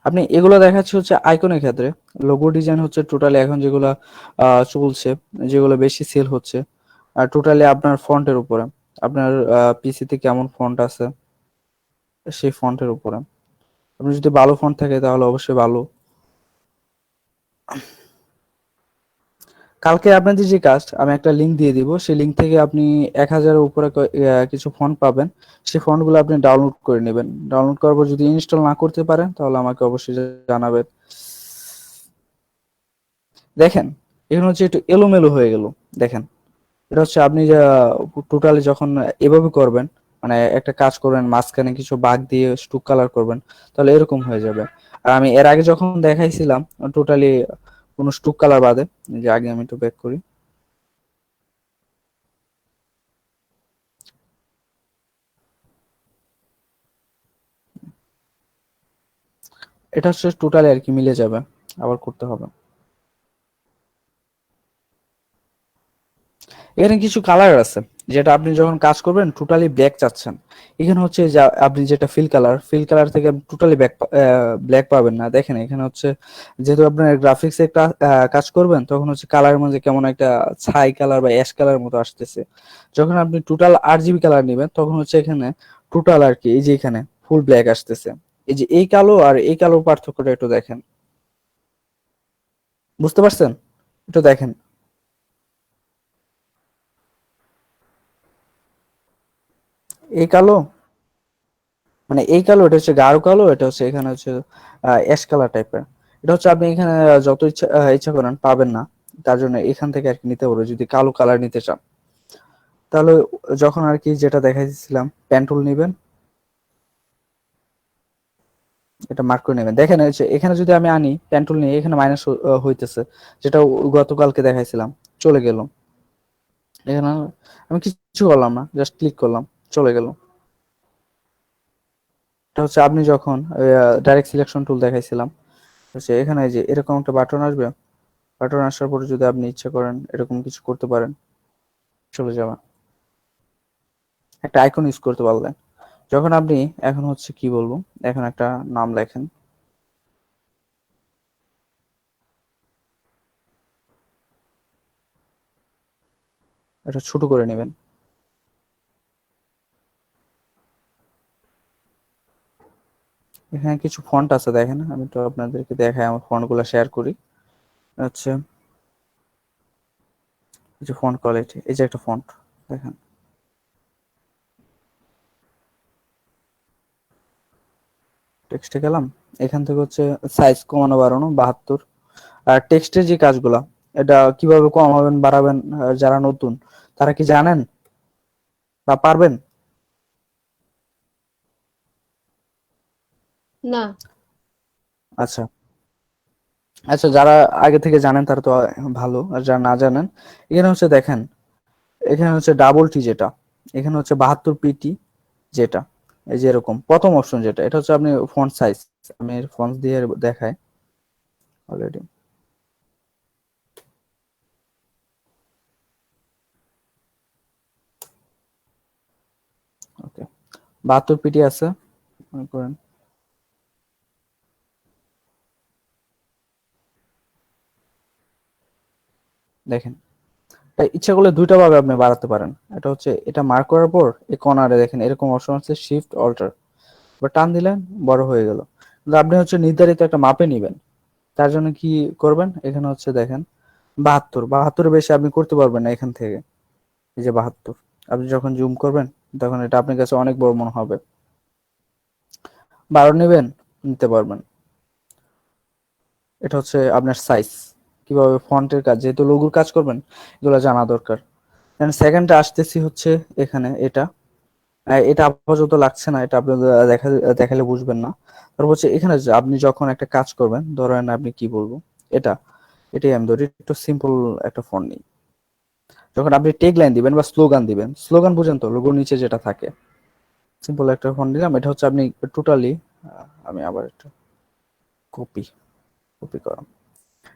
আপনি এগুলো দেখাচ্ছে হচ্ছে আইকনের ক্ষেত্রে। লোগো ডিজাইন হচ্ছে টোটালি এখন যেগুলো চলছে, যেগুলো বেশি সেল হচ্ছে, আর টোটালি আপনার ফন্টের উপরে, আপনার পিসিতে কেমন ফন্ট আছে সেই ফন্টের উপরে। আপনি যদি ভালো ফন্ট থাকে তাহলে অবশ্যই ভালো। কালকে আপনাদের যে কাজ, আমি একটা লিংক দিয়ে দিব, সেই লিংক থেকে আপনি 1000-এর উপরে কিছু ফন্ট পাবেন, সেই ফন্টগুলো আপনি ডাউনলোড করে নেবেন। ডাউনলোড করার পর যদি ইনস্টল না করতে পারেন তাহলে আমাকে অবশ্যই জানাবেন। দেখেন এখানে হচ্ছে একটু এলোমেলো হয়ে গেল, দেখেন এটা হচ্ছে আপনি যা টোটালি যখন এভাবে করবেন, মানে একটা কাজ করবেন মাঝখানে কিছু বাদ দিয়ে স্টুক কালার করবেন, তাহলে এরকম হয়ে যাবে। আর আমি এর আগে যখন দেখাইছিলাম টোটালি কোনো স্টুক কালার বাদে, যে আগে আমি একটু ব্যাক করি, এটা হচ্ছে টোটালি আর কি মিলে যাবে, আবার করতে হবে। এখানে কিছু কালার আছে, যেটা আপনি যখন কাজ করবেন টোটালি ব্ল্যাক চাচ্ছেন, এখানে হচ্ছে যা আপনি যেটা ফিল কালার থেকে টোটালি ব্ল্যাক পাবেন না। দেখেন এখানে হচ্ছে যেহেতু আপনার গ্রাফিক্স একটা কাজ করবেন, তখন হচ্ছে কালারের মধ্যে কেমন একটা ছাই কালার বা অ্যাশ কালার মতো আসতেছে। যখন আপনি টোটাল RGB কালার নেবেন, তখন হচ্ছে এখানে টোটাল আর কি এই যে এখানে ফুল ব্ল্যাক আসতেছে। এই যে এই কালো আর এই কালো পার্থক্যটা একটু দেখেন, বুঝতে পারছেন? একটু দেখেন এই কালো, মানে এই কালো, এটা হচ্ছে গাঢ় কালো, এটা হচ্ছে এখানে হচ্ছে অ্যাশ কালার টাইপের। এটা হচ্ছে আপনি এখানে যত ইচ্ছা ইচ্ছা করেন পাবেন না, তার জন্য এখান থেকে আর কি নিতে পারবো যদি কালো কালার নিতে চান। তাহলে যখন আর কি যেটা দেখাইছিলাম প্যান্টুল নেবেন, এটা মার্ক করে নেবেন। দেখেন হচ্ছে এখানে যদি আমি আনি প্যান্টুল নিয়ে, এখানে মাইনাস হইতেছে, যেটা গতকালকে দেখাইছিলাম, চলে গেল। এখানে আমি কিছু করলাম না, জাস্ট ক্লিক করলাম, চলে গেল। এটা হচ্ছে আপনি যখন ডাইরেক্ট সিলেকশন টুল দেখাইছিলাম, হচ্ছে এখানে এই যে এরকম একটা বাটন আসবে, বাটন আসার পরে যদি আপনি ইচ্ছা করেন এরকম কিছু করতে পারেন, চলে যাবে। একটা আইকন ইউজ করতে পারলেন। যখন আপনি এখন হচ্ছে কি বলবো, এখন একটা নাম লেখেন, এটা ছোট করে নেবেন, এখানে কিছু ফন্ট আছে দেখেন, আমি তো আপনাদেরকে দেখাই, আমার ফন্টগুলো শেয়ার করি। আচ্ছা, কিছু ফন্ট কোয়ালিটি, এই যে একটা ফন্ট দেখেন, টেক্সটে গেলাম, এখান থেকে হচ্ছে সাইজ কমানো বাড়ানো 72। আর টেক্সটের যে কাজগুলা, এটা কিভাবে কমাবেন বাড়াবেন, যারা নতুন তারা কি জানেন বা পারবেন? না। আচ্ছা আচ্ছা, যারা আগে থেকে জানেন তারা তো ভালো, আর যারা না জানেন, এখানে হচ্ছে দেখেন, এখানে হচ্ছে ডাবল টি যেটা, এখানে হচ্ছে 72 পিটি যেটা, এই যে এরকম প্রথম অপশন যেটা, এটা হচ্ছে আপনি ফন্ট সাইজ, আমি ফন্ট দিয়ে দেখাই অলরেডি। ওকে, 72 পিটি আছে মনে করেন, দেখেন। ইচ্ছা করলে দুইটা ভাবে আপনি বাড়াতে পারেন। এটা হচ্ছে, এটা মার্ক করার পর এই কর্নারে দেখেন এরকম অপশন আছে, শিফট অল্টার, বা টান দিলেন বড় হয়ে গেল। কিন্তু আপনি হচ্ছে নির্ধারিত একটা মাপে নিবেন, তার জন্য কি করবেন, এখানে হচ্ছে দেখেন 72 বেশি আপনি করতে পারবেন না এখান থেকে, এই যে 72, আপনি যখন জুম করবেন তখন এটা আপনার কাছে অনেক বড় মনে হবে। 12 নেবেন, নিতে পারবেন। এটা হচ্ছে আপনার সাইজ। কিভাবে ফন্টের কাজ, যেহেতু লোগোর কাজ করবেন, এগুলো জানা দরকার। সেকেন্ডটা আসতেছি হচ্ছে এখানে, এটা এটা আপাতত লাগছে না, এটা আপনি দেখালে বুঝবেন না। তারপর হচ্ছে এখানে যে আপনি যখন একটা কাজ করবেন, ধরেন আপনি কি বলবো, এটা, এটাই আমি ধরি, একটু সিম্পল একটা ফন্ট নিই। যখন আপনি টেগ লাইন দিবেন বা স্লোগান দিবেন, স্লোগান বুঝেন তো, লোগোর নিচে যেটা থাকে, সিম্পল একটা ফন্ট দিলাম। এটা হচ্ছে আপনি টোটালি, আমি আবার একটু কপি কপি করাম,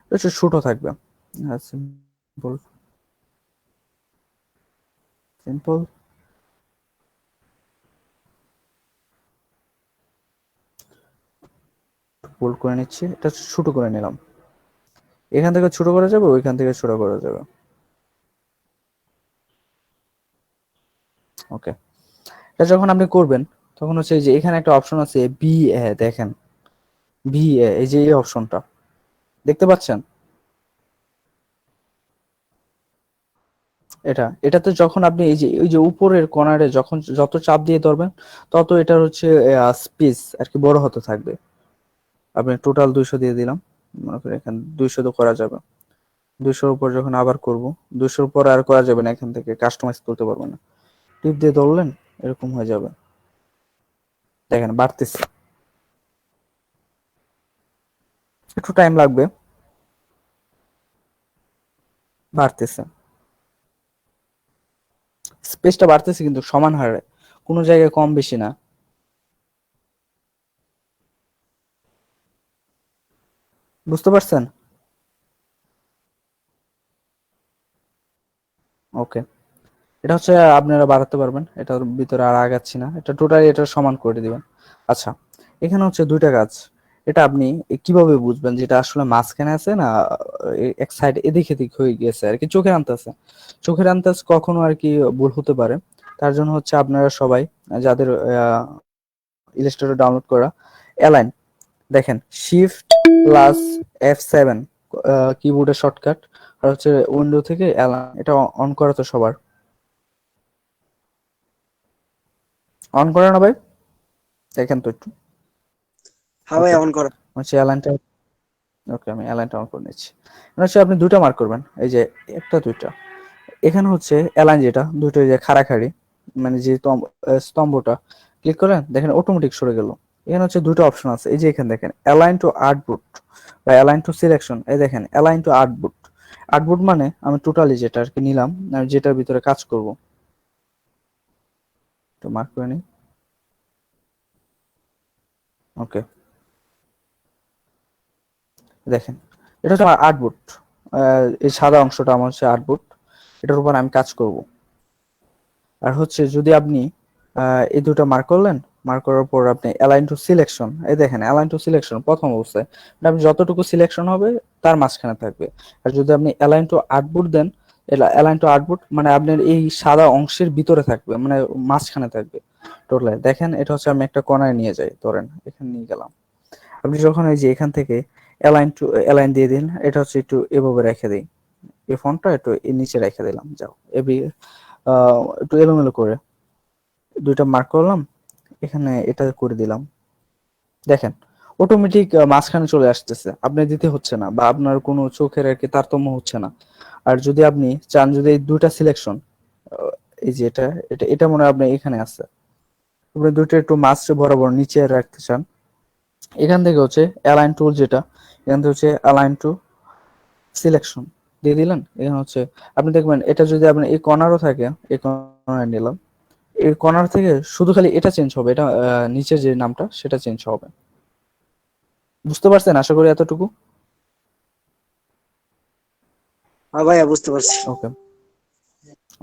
এটা হচ্ছে ছোট থাকবে, সিম্পল সিম্পল, বোল্ড করে নিচ্ছি, এটা হচ্ছে ছোট করে নিলাম। এখান থেকে ছোট করা যাবে, ওইখান থেকে ছোট করা যাবে। ওকে, এটা যখন আপনি করবেন তখন হচ্ছে এই যে এখানে একটা অপশন আছে বি এ, দেখেন বি এ, এই যে এই অপশনটা দেখতে পাচ্ছেন, এটাতে যখন আপনি এই যে ওই যে উপরের কর্নারে যখন যত চাপ দিয়ে ধরবেন, তত এটার হচ্ছে স্পেস আর কি বড় হতে থাকবে। আপনি টোটাল 200 দিয়ে দিলাম, মনে করি এখানে 200 তো করা যাবে। 200-র উপর যখন আবার করব, 200-র উপর আর করা যাবে না, এখান থেকে কাস্টমাইজ করতে পারবো না। টিপ দিয়ে ধরলেন, এরকম হয়ে যাবে, দেখেন বাড়তেছে, একটু টাইম লাগবে, বাড়তেছে, স্পেসটা বাড়তেছে কিন্তু সমান হারে, কোনো জায়গায় কম বেশি না। বুঝতে পারছেন? ওকে, এটা হচ্ছে আপনারা বাড়াতে পারবেন, এটার ভিতরে আর আগাচ্ছি না, এটা টোটালি এটা সমান করে দিবেন। আচ্ছা, এখানে হচ্ছে দুইটা কাজ, এটা আপনি কিভাবে বুঝবেন যেটা আসলে মাঝখানে আছে না এক সাইড এদিক এদিক হয়ে গেছে আর কি, চোখের আন্দাজ, চোখের আন্দাজ কখনো আর কি ভুল হতে পারে। তার জন্য হচ্ছে আপনারা সবাই যাদের ইলাস্ট্রেটর ডাউনলোড করা, অ্যালাইন, দেখেন শিফট প্লাস F7 কিবোর্ডের শর্টকাট, আর হচ্ছে উইন্ডো থেকে অ্যালাইন, এটা অন করা তো সবার, অন করে না ভাই? দেখেন তো একটু। হ্যাঁ ভাই, ওকে, অন করা। হচ্ছে অ্যালাইনটা, ওকে আমি অ্যালাইনটা অন করে নিচ্ছি। হচ্ছে আপনি দুটো মার্ক করবেন, এই যে একটা দুইটা, এখানে হচ্ছে অ্যালাইন যেটা দুটো, যে খাড়াখাড়ি, মানে যে স্তম্ভটা ক্লিক করেন, দেখেন অটোমেটিক সরে গেল। এখানে হচ্ছে দুটো অপশন আছে, এই যে এখানে দেখেন অ্যালাইন টু আর্টবুট বা অ্যালাইন টু সিলেকশন, এই দেখেন অ্যালাইন টু আর্টবুট। আর্টবুট মানে আমি টোটালি যেটা আর কি নিলাম, আমি যেটার ভিতরে কাজ করব, তো মার্ক করে নিই। ওকে, দেখেন এটা হচ্ছে আমার আর্টবুট, এই সাদা অংশটা আমার হচ্ছে আর্টবুট, এটার উপর আমি কাজ করব। আর হচ্ছে যদি আপনি এই দুটো মার্ক করলেন, মার্ক করার পর আপনি অ্যালাইন টু সিলেকশন, এই দেখেন অ্যালাইন টু সিলেকশন প্রথম অবস্থায়, মানে আপনি যতটুকু সিলেকশন হবে তার মাঝখানে থাকবে। আর যদি আপনি অ্যালাইন টু আউটপুট দেন, অ্যালাইন টু আউটপুট মানে আপনার এই সাদা অংশের ভিতরে থাকবে, মানে মাঝখানে থাকবে। টোটাল দেখেন এটা হচ্ছে আমি একটা কোণায় নিয়ে যাই, ধরেন এখানে নিয়ে গেলাম। আপনি যখন এই যে এখান থেকে অ্যালাইন দিয়ে দিন, এটা হচ্ছে একটু এভাবে রেখে দিই, এই ফন্টটা একটু এর নিচে রেখে দিলাম, যাও এবি একটু এলোমেলো করে দুইটা মার্ক করলাম, এখানে এটা করে দিলাম। দেখেন অটোমেটিক মাঝখানে চলে আসতেছে, আপনি দিতে হচ্ছে না বা আপনার কোনো চোখের আর কি তারতম্য হচ্ছে না। আর যদি আপনি চান, যদি এই দুইটা সিলেকশন, এই যে এটা এটা এটা মনে হয় আপনি এখানে আছে, আপনি দুইটা একটু মাঝ বরাবর নিচে রাখতে চান, এখান থেকে হচ্ছে অ্যালাইন টুল, যেটা এখান থেকে হচ্ছে অ্যালাইন টু সিলেকশন দিয়ে দিলেন। এখানে হচ্ছে আপনি দেখবেন এটা যদি আপনার এই কর্নারও থাকে, এই কর্নার নিলাম, এই কর্নার থেকে শুধু খালি এটা চেঞ্জ হবে, এটা নিচের যে নামটা সেটা চেঞ্জ হবে। বুঝতে পারছেন আশা করি এতটুকু? হ্যাঁ ভাইয়া বুঝতে পারছি। ওকে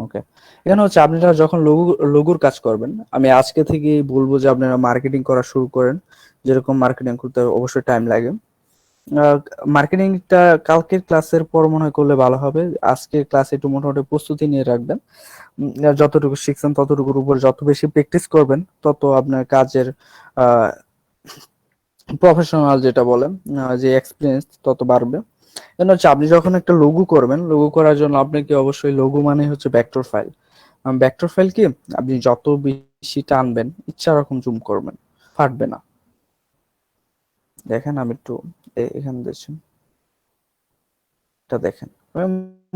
ওকে। এখানে হচ্ছে আপনারা যখন লঘুর কাজ করবেন, আমি আজকে থেকেই বলবো যে আপনারা মার্কেটিং করা শুরু করেন। যেরকম মার্কেটিং করতে অবশ্যই টাইম লাগে, মার্কেটিংটা কালকের ক্লাসের পর মনে হয় করলে ভালো হবে। আজকের ক্লাসে একটু মোটামুটি প্রস্তুতি নিয়ে রাখবেন, যতটুকু শিখছেন ততটুকুর উপর যত বেশি প্র্যাকটিস করবেন তত আপনার কাজের প্রফেশনাল যেটা বলেন যে এক্সপিরিয়েন্স তত বাড়বে। এজন্য হচ্ছে আপনি যখন একটা লঘু করবেন, লঘু করার জন্য আপনাকে অবশ্যই, লঘু মানে হচ্ছে ভেক্টর ফাইল। ভেক্টর ফাইল কি, আপনি যত বেশি টানবেন ইচ্ছা রকম জুম করবেন, ফাটবে না। দেখেন আমি একটু এখানে দেখছেন, এটা দেখেন আমি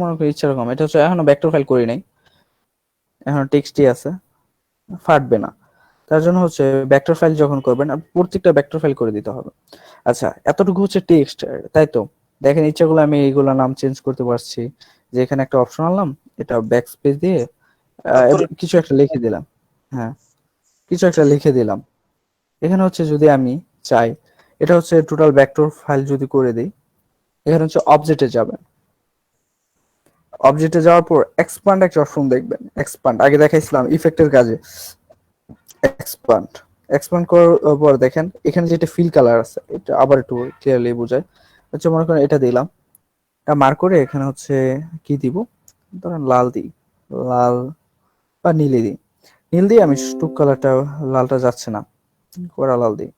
মনে করি ইচ্ছা রকম, এটা হচ্ছে এখনো ভেক্টর ফাইল করি নাই, এখন টেক্সটই আছে, ফাটবে না। তার জন্য হচ্ছে ভেক্টর ফাইল যখন করবেন প্রত্যেকটা ভেক্টর ফাইল করে দিতে হবে। আচ্ছা এতটুকু হচ্ছে টেক্সট, তাই তো? দেখেন ইচ্ছাগুলো আমি এইগুলো নাম চেঞ্জ করতে পারছি, যে এখানে একটা অপশন আনলাম, এটা ব্যাক স্পেস দিয়ে কিছু একটা লিখে দিলাম। হ্যাঁ, কিছু একটা লিখে দিলাম। এখানে হচ্ছে যদি আমি চাই, এটা হচ্ছে টোটাল ভেক্টর ফাইল যদি করে দিই, এখানে হচ্ছে অবজেক্টে যাবেন, অবজেক্টে যাওয়ার পর এক্সপান্ড একটা অপশন দেখবেন, এক্সপান্ড আগে দেখাইছিলাম ইফেক্টের কাজে, এক্সপান্ড এক্সপান্ড করার পর দেখেন এখানে যেটা ফিল কালার আছে, এটা আবার একটু ক্লিয়ারলি বোঝায়। হচ্ছে মনে করেন এটা দিলাম, এটা মার্ক করে এখানে হচ্ছে কি দিব, ধরেন লাল দিই, লাল বা নীলে দিই, নীল দিয়ে আমি স্টুক কালারটা, লালটা যাচ্ছে না, করা লাল দিই,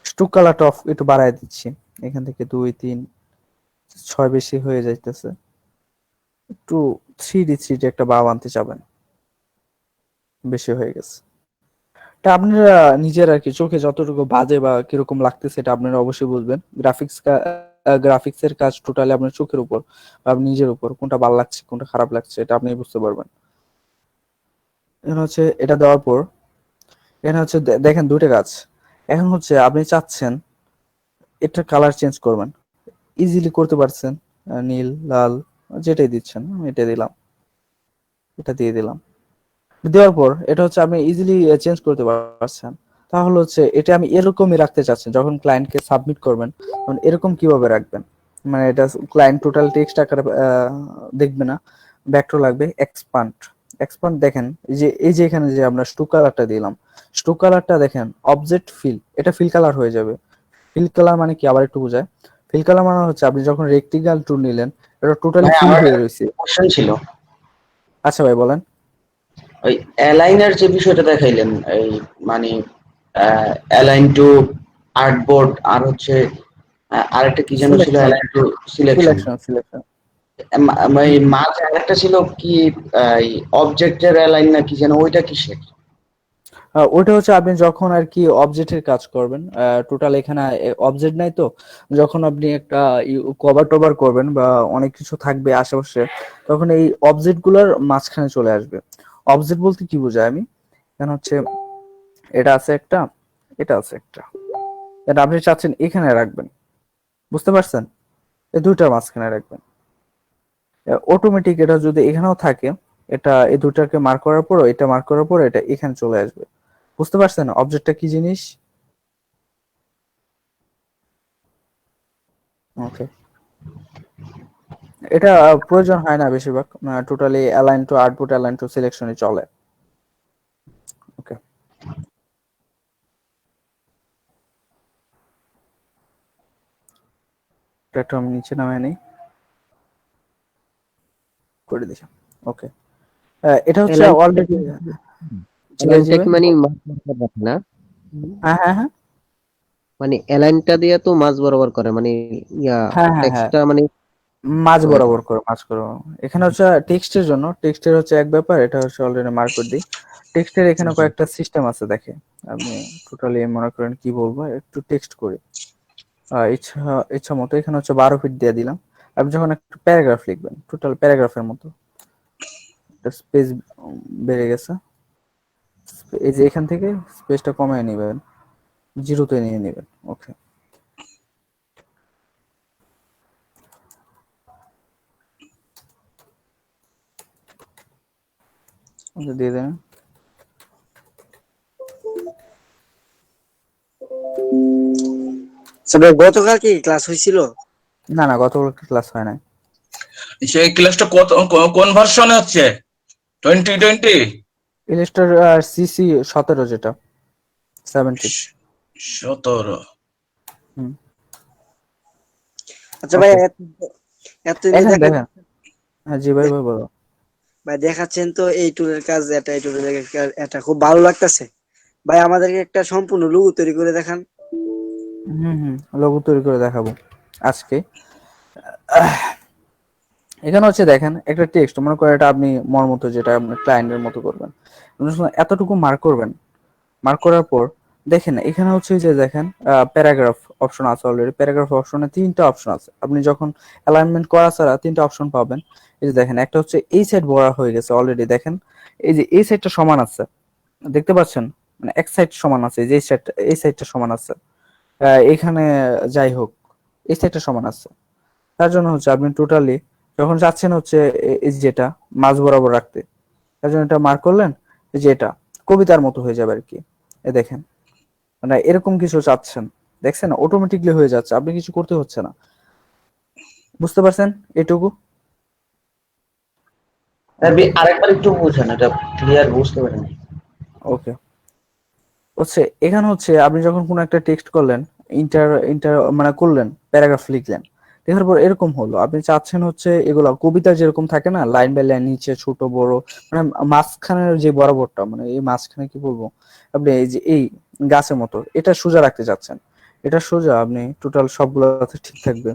স্টুক কালারটা অফ একটু বাড়ায় দিচ্ছি, এখান থেকে 2 3 6 বেশি হয়ে যাইতেছে, একটু 3D একটা ভাব আনতে চাবেন, বেশি হয়ে গেছে। এটা আপনারা নিজের আর কি চোখে যতটুকু বাজে বা কিরকম লাগতেছে এটা আপনারা অবশ্যই বুঝবেন। গ্রাফিক্সের কাজ টোটালি আপনার চোখের উপর বা আপনি নিজের উপর, কোনটা ভালো লাগছে কোনটা খারাপ লাগছে এটা আপনি বুঝতে পারবেন। এখানে হচ্ছে এটা দেওয়ার পর এখানে হচ্ছে দেখেন দুইটা কাজ। এখন হচ্ছে আপনি চাচ্ছেন এটা কালার চেঞ্জ করবেন, ইজিলি করতে পারছেন, নীল লাল যেটাই দিচ্ছেন, আমি এটা দিলাম, এটা দিয়ে দিলাম, দেওয়ার পর এটা হচ্ছে আপনি ইজিলি চেঞ্জ করতে পারছেন। তাহলে হচ্ছে এটা আমি এরকমই রাখতে চাচ্ছেন, যখন ক্লায়েন্টকে সাবমিট করবেন তখন এরকম কিভাবে রাখবেন, মানে এটা ক্লায়েন্ট টোটাল টেক্সট আকারে দেখবে না, ভেক্টর লাগবে এক্সপান্ড। এক্সপান্ড দেখেন এই যে এখানে যে আমরা স্ট্রোক কালারটা দিলাম, স্ট্রোক কালারটা দেখেন অবজেক্ট ফিল, এটা ফিল কালার হয়ে যাবে। ফিল কালার মানে কি আবার একটু বোঝায়, ফিল কালার মানে হচ্ছে আপনি যখন রেক্টিঙ্গাল টুল নিলেন এটা টোটালি ভাই ফিল আমার হয়ে রয়েছে। কোশ্চেন ছিল, আচ্ছা ভাই বলেন। ওই অ্যালাইনের যে বিষয়টা দেখাইলেন, এই মানে অ্যালাইন টু আর্টবোর্ড, আর হচ্ছে আরেকটা কি যেন ছিল, selection align two selection, selection selection মাঝে আরেকটা ছিল কি, অবজেক্টের অ্যালাইন না কি যেন, ওইটা কিসের? ওইটা হচ্ছে আপনি যখন আর কি অবজেক্টের কাজ করবেন, টোটাল এখানে অবজেক্ট নাই তো, যখন আপনি একটা কভার টভার করবেন বা অনেক কিছু থাকবে আশেপাশে, তখন এই অবজেক্ট গুলোর মাঝখানে চলে আসবে। অবজেক্ট বলতে কি বোঝায় আমি, এখানে হচ্ছে এটা আছে একটা, এটা আছে একটা, এটা আপনি চাচ্ছেন এখানে রাখবেন, বুঝতে পারছেন? এই দুইটার মাঝখানে রাখবেন, অটোমেটিক এটা যদি এখানেও থাকে, এটা এই দুটাকে মার্ক করার পর, এটা মার্ক করার পর এটা এখানে চলে আসবে। বুঝতে পারছেন অবজেক্টটা কি জিনিস? ওকে, এটা প্রয়োজন হয় না বেশিরভাগ, totally align to output, align to সিলেকশনই চলে। ওকে, এটা একটু আমি নিচে নামিয়ে নিই, করে দিছি। ওকে, এটা হচ্ছে Align অলরেডি, অ্যালাইনটা কি মানে মাঝ বরাবর রাখে না? হ্যাঁ হ্যাঁ হ্যাঁ মানে অ্যালাইনটা দিয়ে তো মাঝ বরাবর করে মানে ইয়া হ্যাঁ হ্যাঁ হ্যাঁ টেক্সটটা মানে মাঝ বরাবর করো, মাঝ করো। এখানে হচ্ছে টেক্সটের জন্য, টেক্সটের হচ্ছে এক ব্যাপার, এটা হচ্ছে অলরেডি মার্ক করে দিই। টেক্সটের এখানে কয়েকটা সিস্টেম আছে দেখে, আপনি টোটালি মনে করেন কি বলবো, একটু টেক্সট করি। ইচ্ছা ইচ্ছা মতো এখানে হচ্ছে 12 ফিট দিয়ে দিলাম। আপনি যখন একটা প্যারাগ্রাফ লিখবেন, টোটাল প্যারাগ্রাফের মতো, স্পেস বেড়ে গেছে, এই যে এখান থেকে স্পেসটা কমিয়ে নেবেন, জিরোতে নিয়ে নেবেন। ওকে, ওকে দিয়ে দেবেন। আচ্ছা ভাই, গতকাল কি ক্লাস হয়েছিল? না না, গতকাল ক্লাস হয় নাই। সেই ক্লাসটা কোন ভার্সনে হচ্ছে? 2020? ইলিস্টার সিসি 17, যেটা 17। 17? হুম, আচ্ছা ভাই, ওকে। এতদিন এখানে দেখা দেখেন, হ্যাঁ জি ভাই ভাই বলো। ভাই দেখাচ্ছেন তো এই টুলের কাজ, এটা এই টুলের এটা খুব ভালো লাগতেছে ভাই। আমাদেরকে একটা সম্পূর্ণ লোগো তৈরি করে দেখান। হুম, লোগো তৈরি করে দেখাবো আজকে। এখানে হচ্ছে দেখেন একটা টেক্সট, মনে করেন এটা আপনি মন মতো, যেটা আপনি ক্লায়েন্টের মতো করবেন, আপনি শুধু এতটুকু মার্ক করবেন। মার্ক করার পর দেখেন এখানে হচ্ছে যে দেখেন প্যারাগ্রাফ অপশন আছে অলরেডি। প্যারাগ্রাফ অপশনে 3টা অপশন আছে, আপনি যখন অ্যালাইনমেন্ট করা ছাড়া 3টা অপশন পাবেন। এই যে দেখেন, একটা হচ্ছে এই সাইড ভরা হয়ে গেছে অলরেডি, দেখেন এই যে এই সাইডটা সমান আছে, দেখতে পাচ্ছেন? মানে এক সাইড সমান আছে, যে এই সাইডটা সমান আছে। এখানে যাই হোক, এই সাইডটা সমান আছে। তার জন্য হচ্ছে আপনি টোটালি যখন যাচ্ছেন হচ্ছে এই যেটা মাঝ বরাবর রাখতে, তার জন্য এটা মার্ক করলেন, এই যে এটা কবিতার মতো হয়ে যাবে আর কি। এ দেখেন, মানে এরকম কিছু চাচ্ছেন, দেখছেন অটোমেটিকলি হয়ে যাচ্ছে, আপনি কিছু করতে হচ্ছে না। বুঝতে পারছেন এটুকু? আরেকবার একটু বোঝান, এটা ক্লিয়ার বুঝতে পারিনি। ওকে, হচ্ছে এখানে হচ্ছে আপনি যখন কোনো একটা টেক্সট করলেন, ইন্টার ইন্টার মানে করলেন, প্যারাগ্রাফ লিখলেন, লেখার পর এরকম হলো, আপনি চাচ্ছেন হচ্ছে এগুলো কবিতা যেরকম থাকে না, লাইন বাই লাইন, নিচে ছোট বড়, মানে মাঝখানের যে বরাবরটা, মানে এই মাঝখানে কি বলবো, আপনি এই যে এই গাছের মতো এটা সোজা রাখতে চাচ্ছেন, এটা সোজা আপনি টোটাল সবগুলোতে ঠিক থাকবে।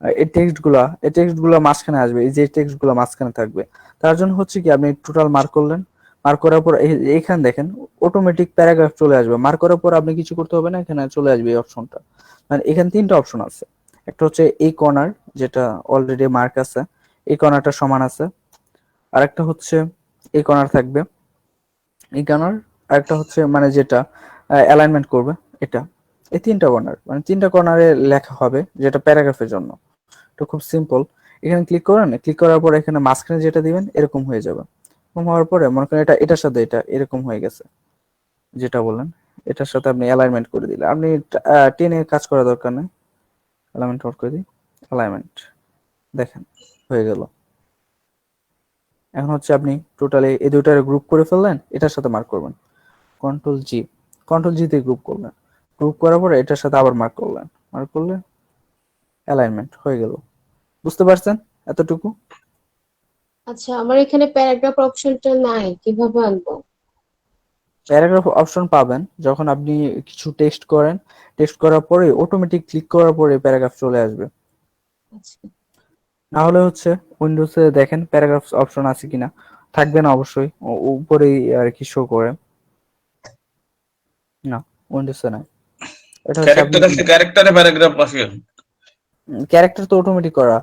আর এই টেক্সট গুলা মাঝখানে আসবে, এই যে টেক্সট গুলা মাঝখানে থাকবে। তার জন্য হচ্ছে কি, আপনি টোটাল মার্ক করলেন, মার্ক করার পর এইখানে দেখেন অটোমেটিক প্যারাগ্রাফ চলে আসবে। মার্ক করার পর আপনি কিছু করতে হবে না, এখানে চলে আসবে এই অপশনটা। মানে এখানে 3টা অপশন আছে, একটা হচ্ছে এই কর্নার, যেটা অলরেডি মার্ক আছে, এই কর্নারটা সমান আছে। আরেকটা হচ্ছে এই কর্নার থাকবে, এই কর্নার। আরেকটা হচ্ছে মানে যেটা অ্যালাইনমেন্ট করবে, এটা। এই 3টা কর্নার, মানে 3টা কর্নারে লেখা হবে, যেটা প্যারাগ্রাফের জন্য। এটা খুব সিম্পল। এখানে ক্লিক করেন, ক্লিক করার পর এখানে মাঝখানে যেটা দিবেন এরকম হয়ে যাবে। এরকম হওয়ার পরে মনে করেন এটা এটার সাথে এটা এরকম হয়ে গেছে, যেটা বললেন এটার সাথে আপনি অ্যালাইনমেন্ট করে দিলে, আপনি টেনে কাজ করা দরকার নেই। অ্যালাইনমেন্ট আউট করে দিই, অ্যালাইনমেন্ট, দেখেন হয়ে গেল। এখন হচ্ছে আপনি টোটালি এই দুইটার গ্রুপ করে ফেললেন, এটার সাথে মার্ক করবেন, কন্ট্রোল জি, কন্ট্রোল জি দিয়ে গ্রুপ করলেন। গ্রুপ করার পরে এটার সাথে আবার মার্ক করলেন, মার্ক করলে অ্যালাইনমেন্ট হয়ে গেল। বুঝতে পারছেন এতটুকু? আচ্ছা, আমার এখানে প্যারাগ্রাফ অপশনটা নাই, কিভাবে আনবো? প্যারাগ্রাফ অপশন পাবেন যখন আপনি কিছু টেক্সট করেন, টেক্সট করার পরে অটোমেটিক ক্লিক করার পরে প্যারাগ্রাফ চলে আসবে। আচ্ছা, না হলে হচ্ছে উইন্ডোজে দেখেন প্যারাগ্রাফ অপশন আছে কিনা, থাকবে না অবশ্যই, উপরেই আর কি শো করে। না, উইন্ডোজে নাই। এটা হচ্ছে আপনি ক্যারেক্টারে প্যারাগ্রাফ আসে? ক্যারেক্টার তো অটোমেটিক করা,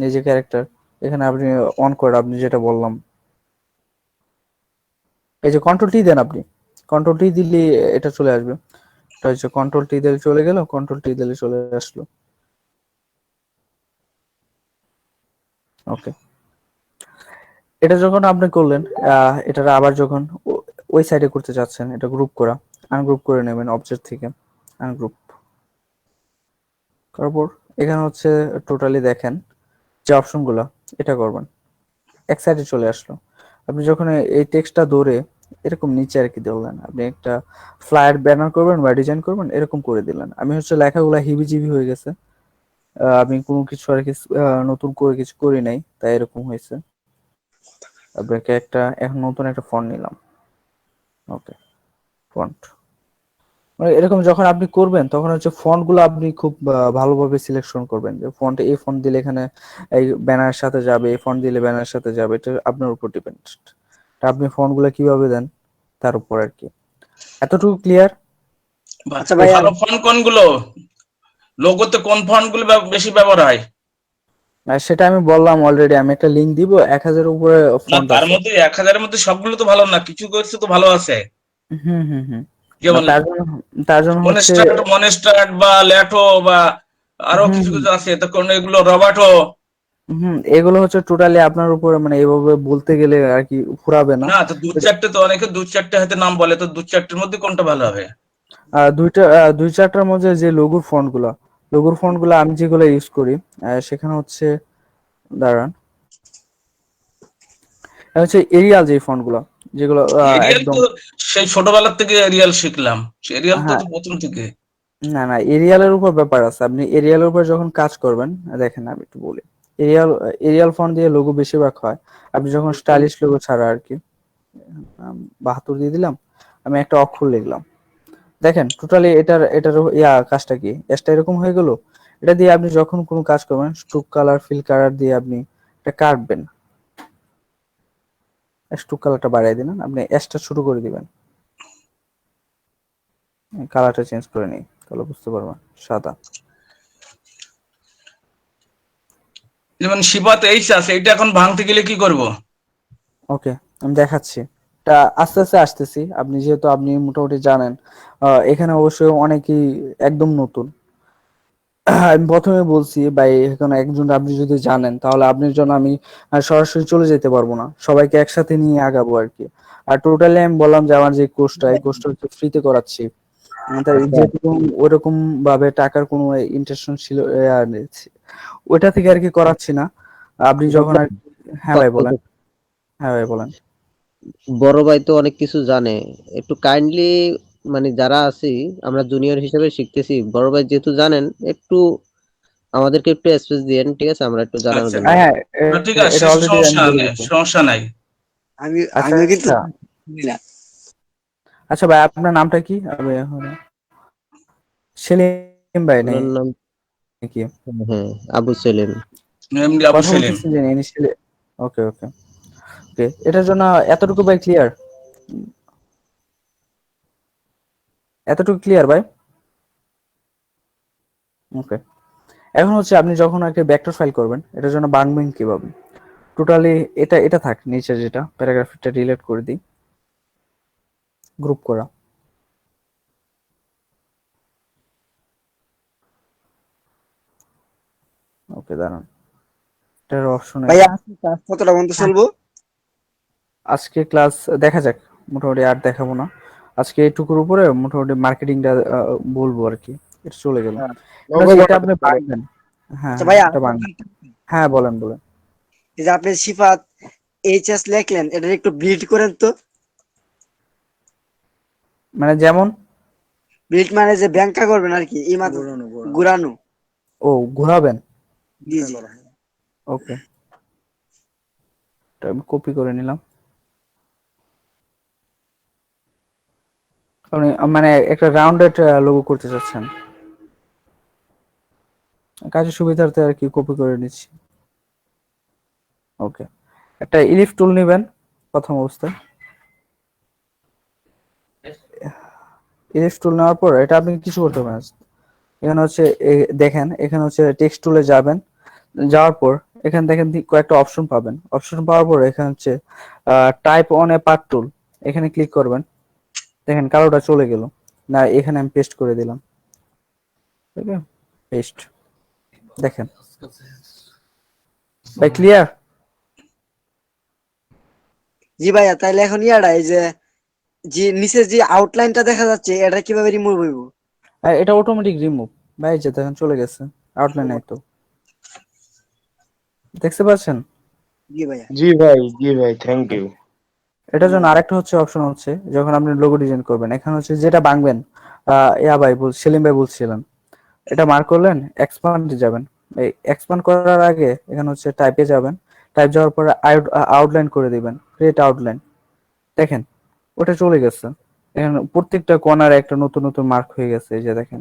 এই যে ক্যারেক্টার, এখানে আপনি অন করে, আপনি যেটা বললাম, এই যে কন্ট্রোল টি দেন আপনি, কন্ট্রোল টি দিলে এটা চলে আসবে। এটা হচ্ছে কন্ট্রোল টি দিলে চলে গেল, কন্ট্রোল টি দিলে চলে আসলো। ওকে, এটা যখন আপনি করলেন, এটা আবার যখন ওই সাইডে করতে চাচ্ছেন, এটা গ্রুপ করা, আনগ্রুপ করে নেবেন অবজেক্ট থেকে, আনগ্রুপ করার পর এখানে হচ্ছে টোটালি দেখেন যে অপশনগুলো, এটা করবেন, এক সাইডে চলে আসলো। আপনি যখন এই টেক্সটটা ধরে এরকম নিচে আর কি দিলেন, আপনি একটা ফ্লায়ার ব্যানার করবেন বা ডিজাইন করবেন, এরকম করে দিলেন। আমি হচ্ছে লেখাগুলো হিবিজিবি হয়ে গেছে, আমি কোনো কিছু আর কি নতুন করে কিছু করি নাই, তাই এরকম হয়েছে। আপনাকে একটা এখন নতুন একটা ফন্ট নিলাম, ওকে, ফন্ট মানে এরকম যখন আপনি করবেন তখন হচ্ছে ফন্ট গুলো আপনি খুব ভালোভাবে সিলেকশন করবেন, যে ফন্ট এই ফন্ট দিলে এখানে এই ব্যানারের সাথে যাবে, এই ফন্ট দিলে ব্যানারের সাথে যাবে, এটা আপনার উপর ডিপেন্ড। আপনি ফন্ট গুলো কিভাবে দেন তার উপর আর কি। এতটুকু ক্লিয়ার? বাহ, আচ্ছা ভাইয়া, ভালো ফন্ট কোনগুলো? লোগোতে কোন ফন্ট গুলো বেশি ব্যবহার হয়? সেটা আমি বললাম অলরেডি, আমি একটা লিংক দিব, 1000 উপরে না, ফন্ট তার আছে। মধ্যে 1000-এর মধ্যে সবগুলো তো ভালো না, কিছু কিছু তো ভালো আছে। হুম হুম হুম। না, যেমন তার জন্য হচ্ছে মনেস্টার্ট বা ল্যাটো বা আরো হুম কিছু হুম কিছু আছে, তো কোন এগুলো রবার্টো। হুম, এগুলো হচ্ছে টোটালি আপনার উপরে, মানে এইভাবে বলতে গেলে আর কি ফুরাবে না। না, তো দু চারটে, তো অনেকে দু চারটে হয়তো নাম বলে, তো দু চারটের মধ্যে কোনটা ভালো হবে? দুই চারটার মধ্যে যে লঘুর ফন্ট গুলো আমি যেগুলো ইউজ করি, সেখানে হচ্ছে, দাঁড়ান, এটা হচ্ছে এরিয়াল যে ফন্টগুলো, যেগুলো এরিয়াল একদম, তো সেই ছোটবেলার থেকে এরিয়াল শিখলাম, এরিয়াল তো হ্যাঁ, তো প্রথম থেকে। না না, এরিয়ালের উপর ব্যাপার আছে। আপনি এরিয়ালের উপর যখন কাজ করবেন, দেখেন আমি একটু বলি, এরিয়াল এরিয়াল ফন্ট দিয়ে লোগো বেশিরভাগ হয়। আপনি যখন স্টাইলিশ লোগো ছাড়া আর কি, 72 দিয়ে দিলাম, আমি একটা অক্ষর লিখলাম, দেখেন টোটালি এটার কাজটা কি, এসটা এরকম হয়ে গেল। এটা দিয়ে আপনি যখন কোনো কাজ করবেন, স্ট্রোক কালার, ফিল কালার দিয়ে আপনি এটা কাটবেন, স্ট্রোক কালারটা বাড়িয়ে দিলেন, আপনি এসটা শুরু করে দিবেন, কালারটা চেঞ্জ করে নিই, তাহলে বুঝতে পারবেন, সাদা। যেমন শিবাতে এইচ আছে, এটা এখন ভাঙতে গেলে কি করব? ওকে, আমি দেখাচ্ছি, তা আস্তে আস্তে আসতেছি। আপনি যেহেতু আপনি মোটামুটি জানেন, এখানে অবশ্যই অনেকেই একদম নতুন। আমি প্রথমে বলছি ভাই, এখন একজন আপনি যদি জানেন তাহলে আপনার জন্য আমি সরাসরি চলে যেতে পারবো না, সবাইকে একসাথে নিয়ে আগাবো আর কি। আর টোটালি আমি বললাম যে আমার যে কোর্সটা, এই কোর্সটা হচ্ছে ফ্রিতে করাচ্ছি। তাই আচ্ছা, যেহেতু ওরকম ভাবে টাকার কোনো ইন্টেনশন ছিল, ওইটা থেকে আর কি করাচ্ছি না। আপনি যখন আর হ্যাঁ ভাই বলেন, হ্যাঁ ভাই বলেন। বড় ভাই তো অনেক কিছু জানে, একটু কাইন্ডলি মানে যারা আছি আমরা জুনিয়র হিসেবে শিখতেছি, বড় ভাই যেহেতু জানেন একটু আমাদেরকে একটু স্পেস দিয়েন, ঠিক আছে, আমরা একটু জানার আচ্ছা, জন্য। হ্যাঁ হ্যাঁ, না, ঠিক আছে, এটা অলরেডি আমি সমস্যা বলে নেই, দিচ্ছি। সমস্যা নাই। আমি আচ্ছা আমিও কিন্তু আচ্ছা জানি না। আচ্ছা ভাই, আপনার নামটা কি? আমি এখন সেলিম ভাই ওনার নাম, নাকি? হ্যাঁ, আবু সেলিম। এমনি আবু কথা সেলিম। বলতেছেন যে ইনিশিয়ালি। ওকে ওকে ওকে, এটার জন্য এতটুকু ভাই ক্লিয়ার, এতটুকু ক্লিয়ার ভাই? ওকে, এখন হচ্ছে আপনি যখন একটা ভেক্টর ফাইল করবেন, এটার জন্য বানাবেন কিভাবে, টোটালি এটা থাক, নিচে যেটা প্যারাগ্রাফটা ডিলিট করে দিই, গ্রুপ করা। ওকে, দাঁড়ান, এটার অপশনে ভাইয়া আজকে ক্লাস কতটা পর্যন্ত চলবো? আজকে ক্লাস দেখা যাক, মোটামুটি আর দেখাবো না আজকে, এইটুকুর উপরে মোটামুটি মার্কেটিংটা বলবো আর কি। এটা চলে গেল, হ্যাঁ। এটা হচ্ছে এটা আপনি বানাবেন। হ্যাঁ আচ্ছা হ্যাঁ, ভাইয়া, এটা বানাবেন। হ্যাঁ বলেন বলেন। এই যে আপনি সিফাত এইচএস লিখলেন, এটা একটু বিল্ড করেন তো। মানে যেমন, বিল্ড মানে যে ব্যাংকা করবেন আর কি, ঘুরানো। ও ঘোরাবেন, জি জি। ওকে, এটা আমি কপি করে নিলাম। আপনি মানে একটা রাউন্ডেড লোগো করতে চাচ্ছেন, কাজের সুবিধার্থে আর কি কপি করে নিচ্ছি। ওকে, একটা ইলিফ টুল নেবেন প্রথম অবস্থায়। ইলিফ টুল নেওয়ার পর এটা আপনি কিছু করতে পারেন, এখানে হচ্ছে দেখেন, এখানে হচ্ছে টেক্সট টুলে যাবেন, যাওয়ার পর এখানে দেখেন কয়েকটা অপশন পাবেন, অপশন পাওয়ার পর এখানে হচ্ছে টাইপ অন এ পার্ট টুল, এখানে ক্লিক করবেন। দেখেন কালোটা চলে গেল, না এখানে আমি পেস্ট করে দিলাম, ঠিক আছে, পেস্ট, দেখেন ভাই ক্লিয়ার? জি ভাইয়া, তাইলে এখন ইয়াটা এই যে যে নিচে যে আউটলাইনটা দেখা যাচ্ছে, এটা কিভাবে রিমুভ হইব? এটা অটোমেটিক রিমুভ, ভাই যে দেখেন চলে গেছে, আউটলাইন নাই তো, দেখতে পাচ্ছেন? জি ভাইয়া। জি ভাই, থ্যাংক ইউ। এটার জন্য আরেকটা হচ্ছে অপশন হচ্ছে, যখন আপনি লোগো ডিজাইন করবেন, এখানে হচ্ছে যেটা বাংবেন, ভাই সেলিম ভাই বলছিলেন, এটা মার্ক করলেন, এক্সপান্ডে যাবেন। এই এক্সপান্ড করার আগে এখানে হচ্ছে টাইপে যাবেন, টাইপ যাওয়ার পরে আউটলাইন করে দিবেন, ক্রিয়েট আউটলাইন, দেখেন ওটা চলে গেছে। এখন প্রত্যেকটা কর্নারে একটা নতুন নতুন মার্ক হয়ে গেছে, এই যে দেখেন।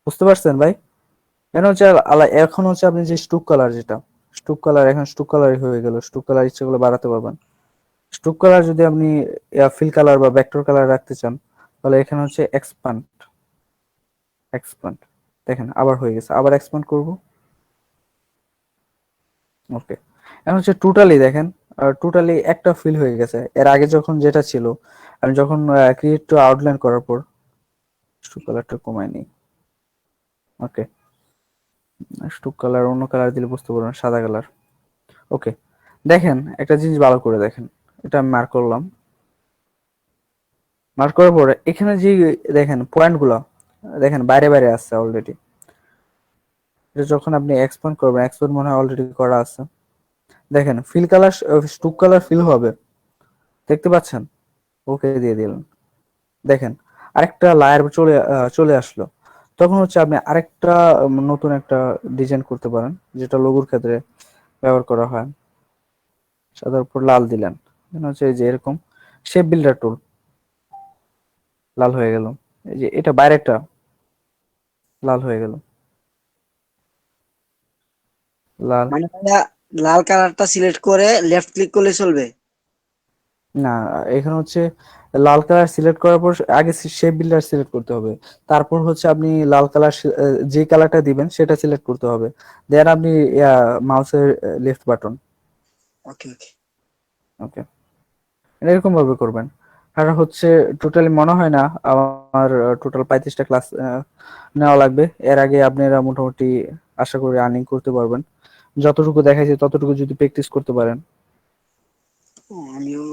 বুঝতে পারছেন ভাই? এখন হচ্ছে আপনি যে স্টুক কালার, যেটা স্টুক কালার, এখন স্টুক কালারই হয়ে গেল। স্টুক কালার ইচ্ছে করলে বাড়াতে পারবেন। স্টুক কালার যদি আপনি ফিল কালার বা ভেক্টর কালার রাখতে চান, তাহলে এখানে হচ্ছে এক্সপান্ড। এক্সপান্ড দেখেন আবার হয়ে গেছে, আবার এক্সপান্ড করব। ওকে, এখন হচ্ছে টোটালি দেখেন, টোটালি একটা ফিল হয়ে গেছে। এর আগে যখন যেটা ছিল, আমি যখন ক্রিয়েট টু আউটলাইন করার পর স্টুক কালারটা কমাই নিই। ওকে, স্টুক কালার অন্য কালার দিলে বুঝতে পারবেন, সাদা কালার। ওকে, দেখেন একটা জিনিস ভালো করে দেখেন, এটা আমি মার্ক করলাম। মার্ক করার পরে এখানে যে দেখেন পয়েন্টগুলো দেখেন বাইরে বাইরে আসছে অলরেডি। এটা যখন আপনি এক্সপ্যান্ড করবেন, এক্সপ্যান্ড মনে হয় অলরেডি করা আছে। দেখেন fill colour, stroke colour feel হবে, দেখতে পাচ্ছেন? ওকে দিয়ে দিলেন। দেখেন আরেকটা লায়ার চলে আসলো। তখন হচ্ছে আপনি আরেকটা নতুন একটা ডিজাইন করতে পারেন, যেটা লোগোর ক্ষেত্রে ব্যবহার করা হয়। সাদার উপর লাল দিলেন, হচ্ছে এই যে এরকম শেপ বিল্ডার টুল, লাল হয়ে গেল। এই যে এটা বাইরেটা লাল হয়ে গেল, লাল। মানে ভাইয়া লাল কালারটা সিলেক্ট করে লেফট ক্লিক করলে চলবে? না, এখানে হচ্ছে লাল কালার সিলেক্ট করার পর আগে শেপ বিল্ডার সিলেক্ট করতে হবে। তারপর হচ্ছে আপনি লাল কালার যে কালারটা দিবেন সেটা সিলেক্ট করতে হবে। দেন আপনি মাউসের লেফট বাটন। ওকে ওকে। ওকে, এরকম ভাবে করবেন। আর হচ্ছে টোটালি মনে হয় না আমার টোটাল 35টা ক্লাস নেওয়া লাগবে। এর আগে আপনারা মোটামুটি আশা করি আর্নিং করতে পারবেন, যতটুকু দেখাইছে ততটুকু যদি প্র্যাকটিস করতে পারেন। আমিও।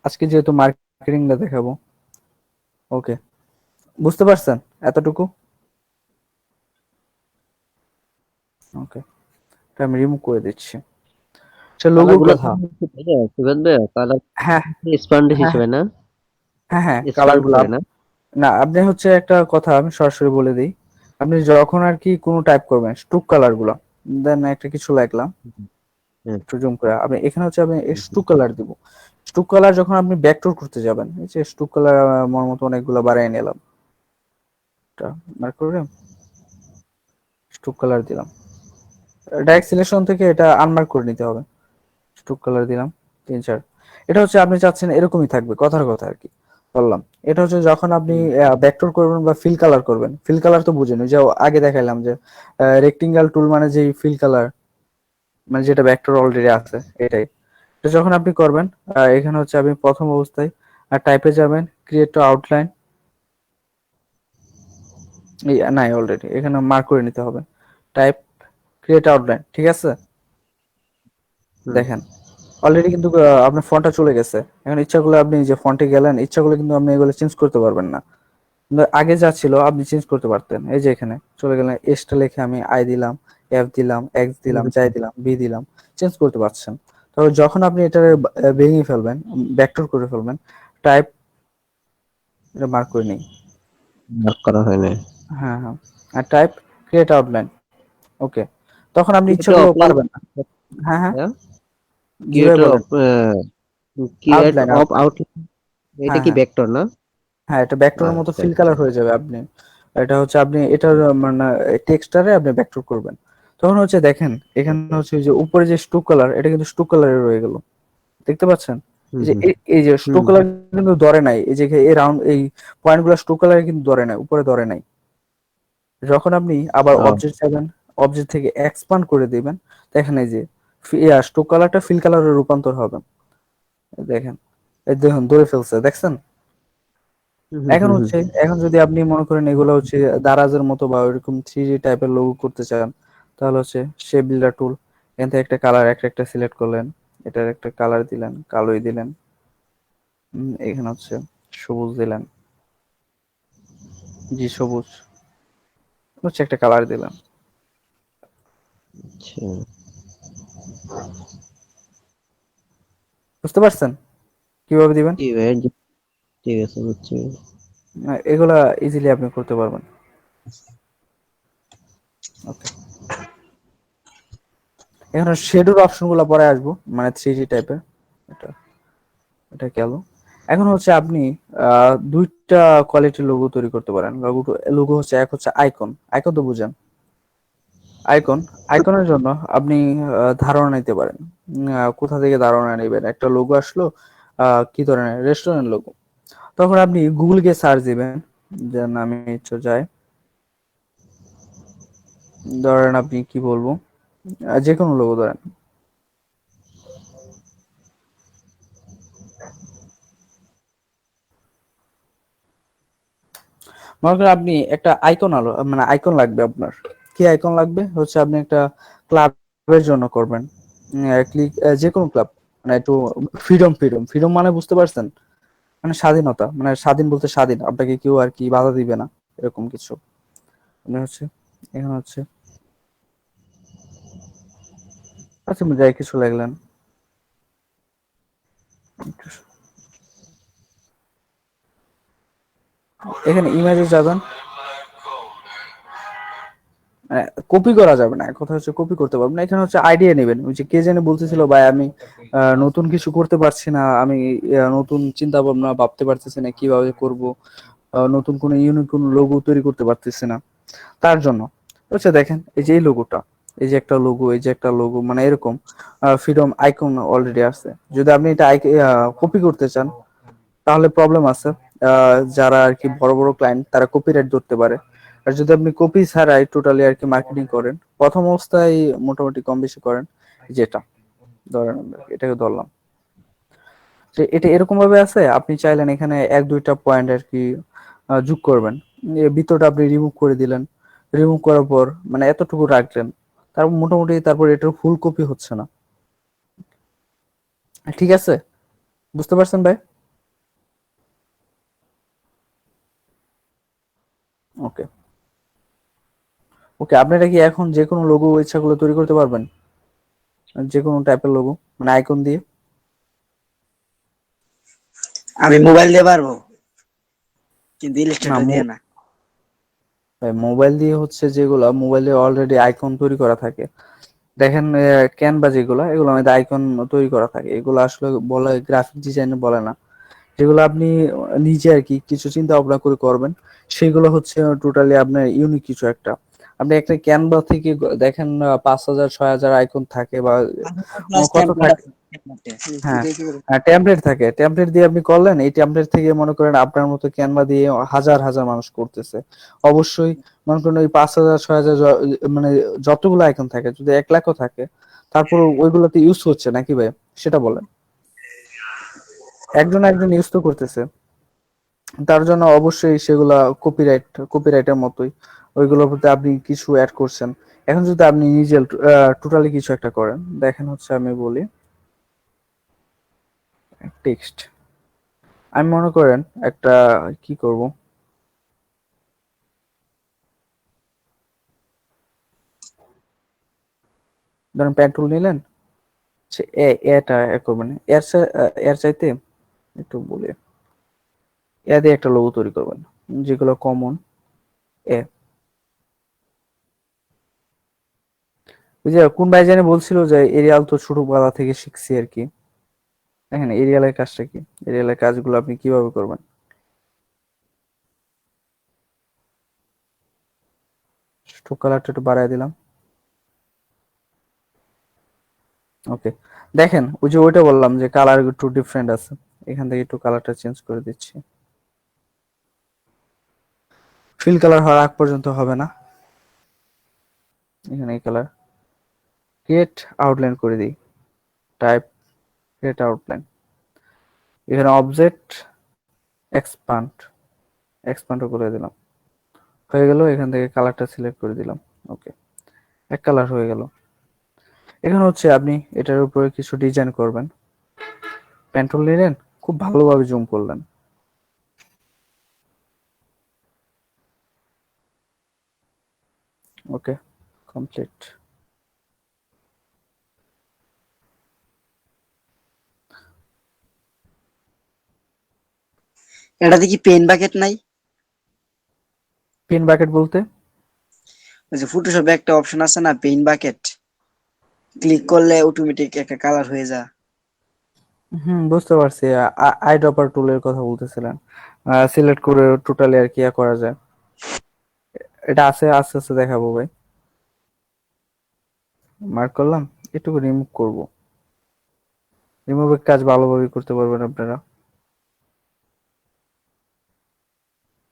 আজকে যেহেতু মার্কেটিংটা দেখাবো। ওকে, বুঝতে পারছেন এতটুকু? ওকে, এটা আমি রিমুভ করে দিচ্ছি। আচ্ছা, লোগোর কালারগুলো কথা। সুগন্ধ কালার হ্যাঁ এক্সপান্ড হ্যাঁ হিসেবে না, হ্যাঁ হ্যাঁ, কালার এক্সপান্ড গুলো করে না? না, আপনি হচ্ছে একটা কথা আমি সরাসরি বলে দিই। আপনি যখন আর কি কোনো টাইপ করবেন, স্ট্রোক কালার গুলো, দেন একটা কিছু লিখলাম, হুম, একটু জুম করে আপনি এখানে হচ্ছে আপনি হুম, হুম। স্ট্রোক কালার দিব। স্ট্রোক কালার যখন আপনি ব্যাকটোর করতে যাবেন, এই যে স্ট্রোক কালার আমার মতো অনেকগুলো বাড়াই নিলাম, এটা মার্ক করে স্ট্রোক কালার দিলাম। ডাইরেক্ট সিলেকশন থেকে এটা আনমার্ক করে নিতে হবে। স্ট্রোক কালার দিলাম 3-4। এটা হচ্ছে আপনি চাচ্ছেন এরকমই থাকবে, কথার কথা আর কি বললাম। এটা হচ্ছে যখন আপনি ভেক্টর করবেন বা ফিল কালার করবেন। ফিল কালার তো বুঝেন, ওই যে আগে দেখাইলাম যে রেক্টেঙ্গেল টুল মানে যে ফিল কালার, মানে যেটা ভেক্টর অলরেডি আছে এটাই। তো যখন আপনি করবেন, এখানে হচ্ছে আপনি প্রথম অবস্থায় টাইপে যাবেন, ক্রিয়েট টু আউটলাইন। নাই অলরেডি, এখানে মার্ক করে নিতে হবে টাইপ ক্রিয়েট আউটলাইন, ঠিক আছে? হুম। দেখেন অলরেডি কিন্তু আপনার ফন্টটা চলে গেছে। এখন ইচ্ছা করলে আপনি যে ফন্টে গেলেন, ইচ্ছা করলে কিন্তু আপনি এগুলো চেঞ্জ করতে পারবেন না। কিন্তু আগে যা ছিল আপনি চেঞ্জ করতে পারতেন। এই যে এখানে চলে গেলেন, এসটা লিখে আমি আই দিলাম, এফ দিলাম, এক্স দিলাম, যাই দিলাম, বি দিলাম, চেঞ্জ করতে পারছেন। তবে যখন আপনি এটা ভেঙে ফেলবেন, ভেক্টর করে ফেলবেন, টাইপ, এটা মার্ক করে নেই। মার্ক করা হয় নাই। হ্যাঁ হ্যাঁ, আর টাইপ ক্রিয়েট আউটলাইন। ওকে, তখন আপনি ইচ্ছা এটা করলেও অফলাইন, পারবেন না। হ্যাঁ হ্যাঁ, জি ভাই ক্রিয়েটর বলেন। Of create outline, of outline. Out, এটা হ্যাঁ কি হ্যাঁ ভেক্টর না? হ্যাঁ, এটা ভেক্টরের মতো আচ্ছা ফিল আচ্ছা। কালার হয়ে যাবে আপনি। এটা হচ্ছে আপনি এটার মানে টেক্সচারে আপনি ভেক্টর করবেন। তখন হচ্ছে দেখেন এখানে হচ্ছে যে উপরে যে স্ট্রোক কালার, এটা কিন্তু স্ট্রোক কালারে রয়ে গেল, দেখতে পাচ্ছেন? হুম এই যে হুম এই যে হুম স্ট্রোক কালার কিন্তু ধরে নাই, এই যে এই রাউন্ড এই পয়েন্ট গুলো স্ট্রোক কালারে কিন্তু ধরে নাই, উপরে ধরে নাই। যখন আপনি আবার ও, অবজেক্ট যাবেন, অবজেক্ট থেকে এক্সপান্ড করে দিবেন, দেখেন এই যে স্ট্রোক কালারটা ফিল কালারে রূপান্তর হবে। দেখেন, এই দেখুন ধরে ফেলছে, দেখছেন? হুম হুম এখন হুম হুম। হচ্ছে, এখন যদি আপনি মনে করেন এগুলো হচ্ছে দারাজের মতো বা ওইরকম 3D টাইপের লোগো করতে চান, তাহলে হচ্ছে শেপ বিল্ডার টুল, এখান থেকে একটা কালার একটা একটা সিলেক্ট করলেন, এটার একটা কালার দিলেন, কালোই দিলেন। এখানে হচ্ছে সবুজ দিলেন, জি সবুজ, হচ্ছে একটা কালার দিলাম। আচ্ছা, বুঝতে পারছেন কিভাবে দিবেন? জি ভাই, ঠিক আছে বুঝছি। এগুলা ইজিলি আপনি করতে পারবেন। ওকে, এখন শেডোর অপশন গুলো পরে আসবো, মানে 3D টাইপের। এটা এটা গেল। এখন হচ্ছে আপনি দুইটা কোয়ালিটির লোগো তৈরি করতে পারেন। লোগো হচ্ছে এক হচ্ছে আইকন, আইকন তো বুঝেন। আইকন আইকনের জন্য আপনি ধারণা নিতে পারেন। কোথা থেকে ধারণা নেবেন? একটা লোগো আসলো, কি ধরনের রেস্টুরেন্ট লোগো, তখন আপনি গুগল গিয়ে সার্চ দিবেন। যেন আমি একটু যাই, ধরেন আপনি কি বলবো, যে কোনো লোগো ধরেন। মনে করেন আপনি একটা আইকন আলো, মানে আইকন লাগবে আপনার। কি আইকন লাগবে হচ্ছে আপনি একটা ক্লাবের জন্য করবেন। ক্লিক, যে কোনো ক্লাব, মানে একটু ফ্রিডম ফ্রিডম ফ্রিডম মানে বুঝতে পারছেন? মানে স্বাধীনতা, মানে স্বাধীন বলতে স্বাধীন, আপনাকে কেউ আর কি বাধা দিবে না, এরকম কিছু। মানে হচ্ছে এখানে হচ্ছে, আচ্ছা যাই কিছু লাগলেন, এখানে ইমেজে যাবেন। কপি করা যাবে না, কথা হচ্ছে কপি করতে পারবেন না। এখানে হচ্ছে আইডিয়া নেবেন। ওই যে কে জানে বলতেছিল, ভাই আমি নতুন কিছু করতে পারছি না, আমি নতুন চিন্তা ভাবনা ভাবতে পারতেছি না কিভাবে করব, নতুন কোনো ইউনিক কোনো লোগো তৈরি করতে পারতেছি না। তার জন্য হচ্ছে দেখেন, এই যে এই লোগোটা, এই যে একটা লোগো, এই যে একটা লোগো, মানে এরকম ফ্রিডম আইকন অলরেডি আছে। যদি আপনি এটা কপি করতে চান তাহলে প্রবলেম আছে। যারা আর কি বড় বড় ক্লায়েন্ট তারা কপিরাইট ধরতে পারে। আর যদি আপনি কপি ছাড়াই টোটালি আর কি মার্কেটিং করেন, প্রথম অবস্থায় মোটামুটি কম বেশি করেন, যেটা ধরেন আমরা এটাকে ধরলাম, যে এটা এরকম ভাবে আছে, আপনি চাইলেন এখানে এক দুইটা পয়েন্ট আর কি যোগ করবেন। ভিতরটা আপনি রিমুভ করে দিলেন, রিমুভ করার পর মানে এতটুকু রাখলেন, তারপর মোটামুটি তারপর এটার ফুল কপি হচ্ছে না। ঠিক আছে, বুঝতে পারছেন ভাই? ওকে ওকে, আপনারা কি এখন যে কোনো লোগো ইচ্ছাগুলো তৈরি করতে পারবেন? যে কোনো টাইপের লোগো, মানে আইকন দিয়ে? আমি মোবাইল দিয়ে পারবো, কিন্তু না, ইলাস্ট্রেটর দিয়ে না। মোবাইল দিয়ে হচ্ছে যেগুলা মোবাইলে অলরেডি আইকন তৈরি করা থাকে, দেখেন ক্যানভা যেগুলা, এগুলো আমাদের আইকন তৈরি করা থাকে, এগুলো আসলে বলে গ্রাফিক ডিজাইন বলে না। যেগুলো আপনি নিজে আর কি কিছু চিন্তা ভাবনা করে করবেন, সেগুলো হচ্ছে টোটালি আপনার ইউনিক কিছু একটা। আপনি একটা ক্যানভা থেকে দেখেন 5,000 6,000 আইকন থাকে বা প্লাস কত টেমপ্লেট থাকে। আছে। হ্যাঁ, টেমপ্লেট থাকে, টেমপ্লেট দিয়ে আপনি করলেন, এই টেমপ্লেট থেকে মনে করেন আপনার মতো ক্যানভা দিয়ে হাজার হাজার মানুষ করতেছে। অবশ্যই মনে করেন ওই 5,000 6,000 মানে যতগুলো আইকন থাকে, যদি 1,00,000ও থাকে, তারপর ওইগুলোতে ইউজ হচ্ছে নাকি ভাই, সেটা বলেন। একজন একজন ইউজ তো করতেছে, তার জন্য অবশ্যই সেগুলা কপিরাইটের মতোই, ওইগুলোর প্রতি আপনি কিছু অ্যাড করছেন। এখন যদি আপনি নিজে টোটালি কিছু একটা করেন, দেখেন হচ্ছে আমি বলি টেক্সট, আমি মনে করেন একটা কি করব, ধরেন পেট্রোল নিলেন, সে এটা করবেন, এর চাইতে একটু বলি, এ দিয়ে একটা লোগো তৈরি করবেন, যেগুলো কমন। এ, ওই যে কোন ভাই জানি বলছিল যে এরিয়াল তো ছোটবেলা থেকে শিখছি আর কি। দেখেন এরিয়ালের কাজটা কি, এরিয়ালের কাজগুলো আপনি কিভাবে করবেন। স্ট্রোক কালারটা একটু বাড়ায় দিলাম। ওকে, দেখেন ওই যে ওইটা বললাম যে কালার একটু ডিফারেন্ট আছে, এখান থেকে একটু কালারটা চেঞ্জ করে দিচ্ছি। ফিল কালার হওয়ার আগ পর্যন্ত হবে না, এখানে এই কালার, ক্রিয়েট আউটলাইন করে দিই, টাইপ ক্রিয়েট আউটলাইন, এখানে অবজেক্ট এক্সপান্ড, এক্সপান্ডও করে দিলাম, হয়ে গেল। এখান থেকে কালারটা সিলেক্ট করে দিলাম। ওকে, এক কালার হয়ে গেল। এখানে হচ্ছে আপনি এটার উপরে কিছু ডিজাইন করবেন, পেন্টুল নিলেন, খুব ভালোভাবে জুম করলেন। ওকে, কমপ্লিট। এটাতে কি পেন বাকেট নাই? পিন ব্যাকেট বলতে? ওই যে ফটোশপে একটা অপশন আছে না, পেইন বাকেট, ক্লিক করলে অটোমেটিক একটা কালার হয়ে যায়। বুঝতে পারছি। আই ড্রপার টুলের কথা বলতেছিলেন। সিলেক্ট করে টোটালি আর কি করা যায়। এটা আছে, আস্তে আস্তে দেখাবো ভাই। মার্ক করলাম, একটু রিমুভ করব। রিমুভের কাজ ভালোভাবে করতে পারবেন আপনারা।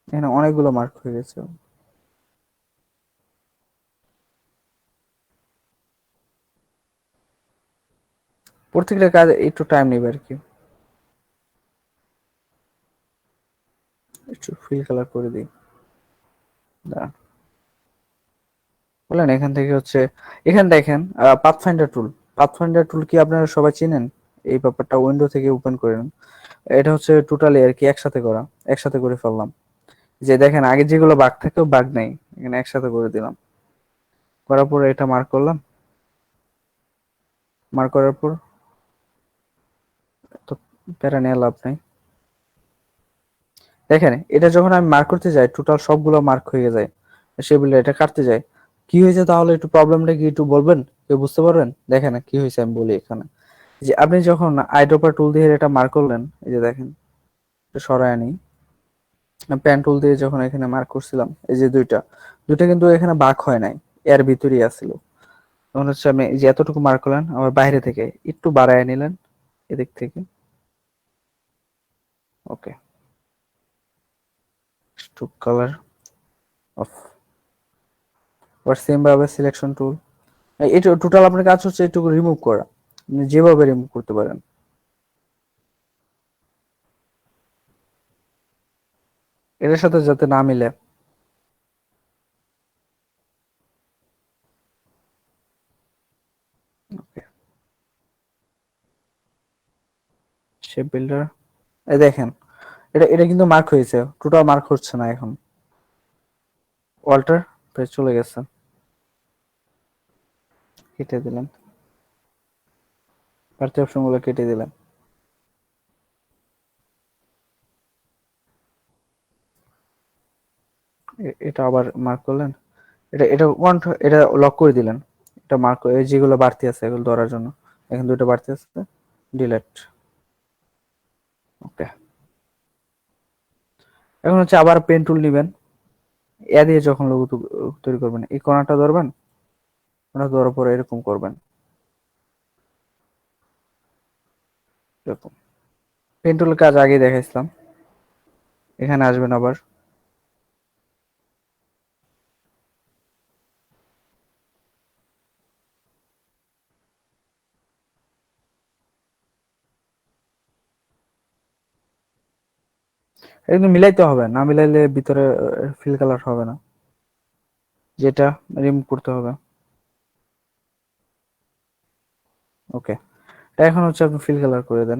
এখানে অনেকগুলো মার্ক হয়ে গেছে। প্রত্যেকটা কাজ একটু টাইম নেবে আর কি। একটু ফিল কালার করে দিই। দাঁড়ান। বললেন এখান থেকে হচ্ছে, এখানে দেখেন পাথফাইন্ডার টুল। পাথফাইন্ডার টুল কি আপনারা সবাই চিনেন? এই ব্যাপারটা উইন্ডো থেকে ওপেন করে নেন। এটা হচ্ছে টোটালি আর কি একসাথে করা, একসাথে করে ফেললাম। যে দেখেন আগে যেগুলো বাগ থাকেও বাগ নেই, এখানে একসাথে করে দিলাম। করার পর এটা মার্ক করলাম। মার্ক করার পর তো প্যারা নিয়ে লাভ নাই। দেখেন এটা যখন আমি মার্ক করতে যাই টোটাল সবগুলো মার্ক হয়ে যায়, সেগুলো এটা কাটতে যায়। কি হয়েছে তাহলে একটু প্রবলেমটা কি একটু বলবেন? কেউ বুঝতে পারবেন? দেখেন কি হয়েছে আমি বলি এখানে। যে আপনি যখন আইড্রপার টুল দিয়ে এটা মার্ক করলেন, এই যে দেখেন এটা সরায় আনি। পেন টুল দিয়ে যখন এখানে মার্ক করছিলাম, এই যে দুইটা দুইটা কিন্তু এখানে বাঁক হয় নাই, এর ভিতরেই আসছিল। তখন হচ্ছে আমি এই যে এতটুকু মার্ক করলেন, আবার বাইরে থেকে একটু বাড়ায় নিলেন এদিক থেকে। ওকে, স্ট্রোক কালার অফ। আবার সেম ভাবে সিলেকশন টুল। এটা টোটাল আপনার কাজ হচ্ছে এটুকু রিমুভ করা, আপনি যেভাবে রিমুভ করতে পারেন। এটার সাথে যাতে না মিলে। ওকে, শেপ বিল্ডার। এই দেখেন এটা এটা কিন্তু মার্ক হয়েছে, টোটাল মার্ক হচ্ছে না এখন। ওয়াল্টার পেজ চলে গেছে, কেটে দিলেন। বাড়তি অপশনগুলো কেটে দিলেন। এটা আবার মার্ক করলেন। এটা এটা ওয়ান, এটা লক করে দিলেন। এটা মার্ক যেগুলো বাড়তি আছে এগুলো ধরার জন্য। এখন দুটো বাড়তি আছে, ডিলেট। ওকে, এখন হচ্ছে আবার পেন টুল নেবেন। এ দিয়ে যখন লোগো তৈরি করবেন, এই কোণাটা ধরবেন, কোণা ধরার পরে এরকম করবেন, এরকম। পেন টুলের কাজ আগে দেখাইছিলাম। এখানে আসবেন আবার, একদম মিলাইতে হবে, না মিলাইলে ভিতরে ফিল কালার হবে না, যেটা রিমুভ করতে হবে। ওকে, এখন হচ্ছে আপনি ফিল কালার করে দেন।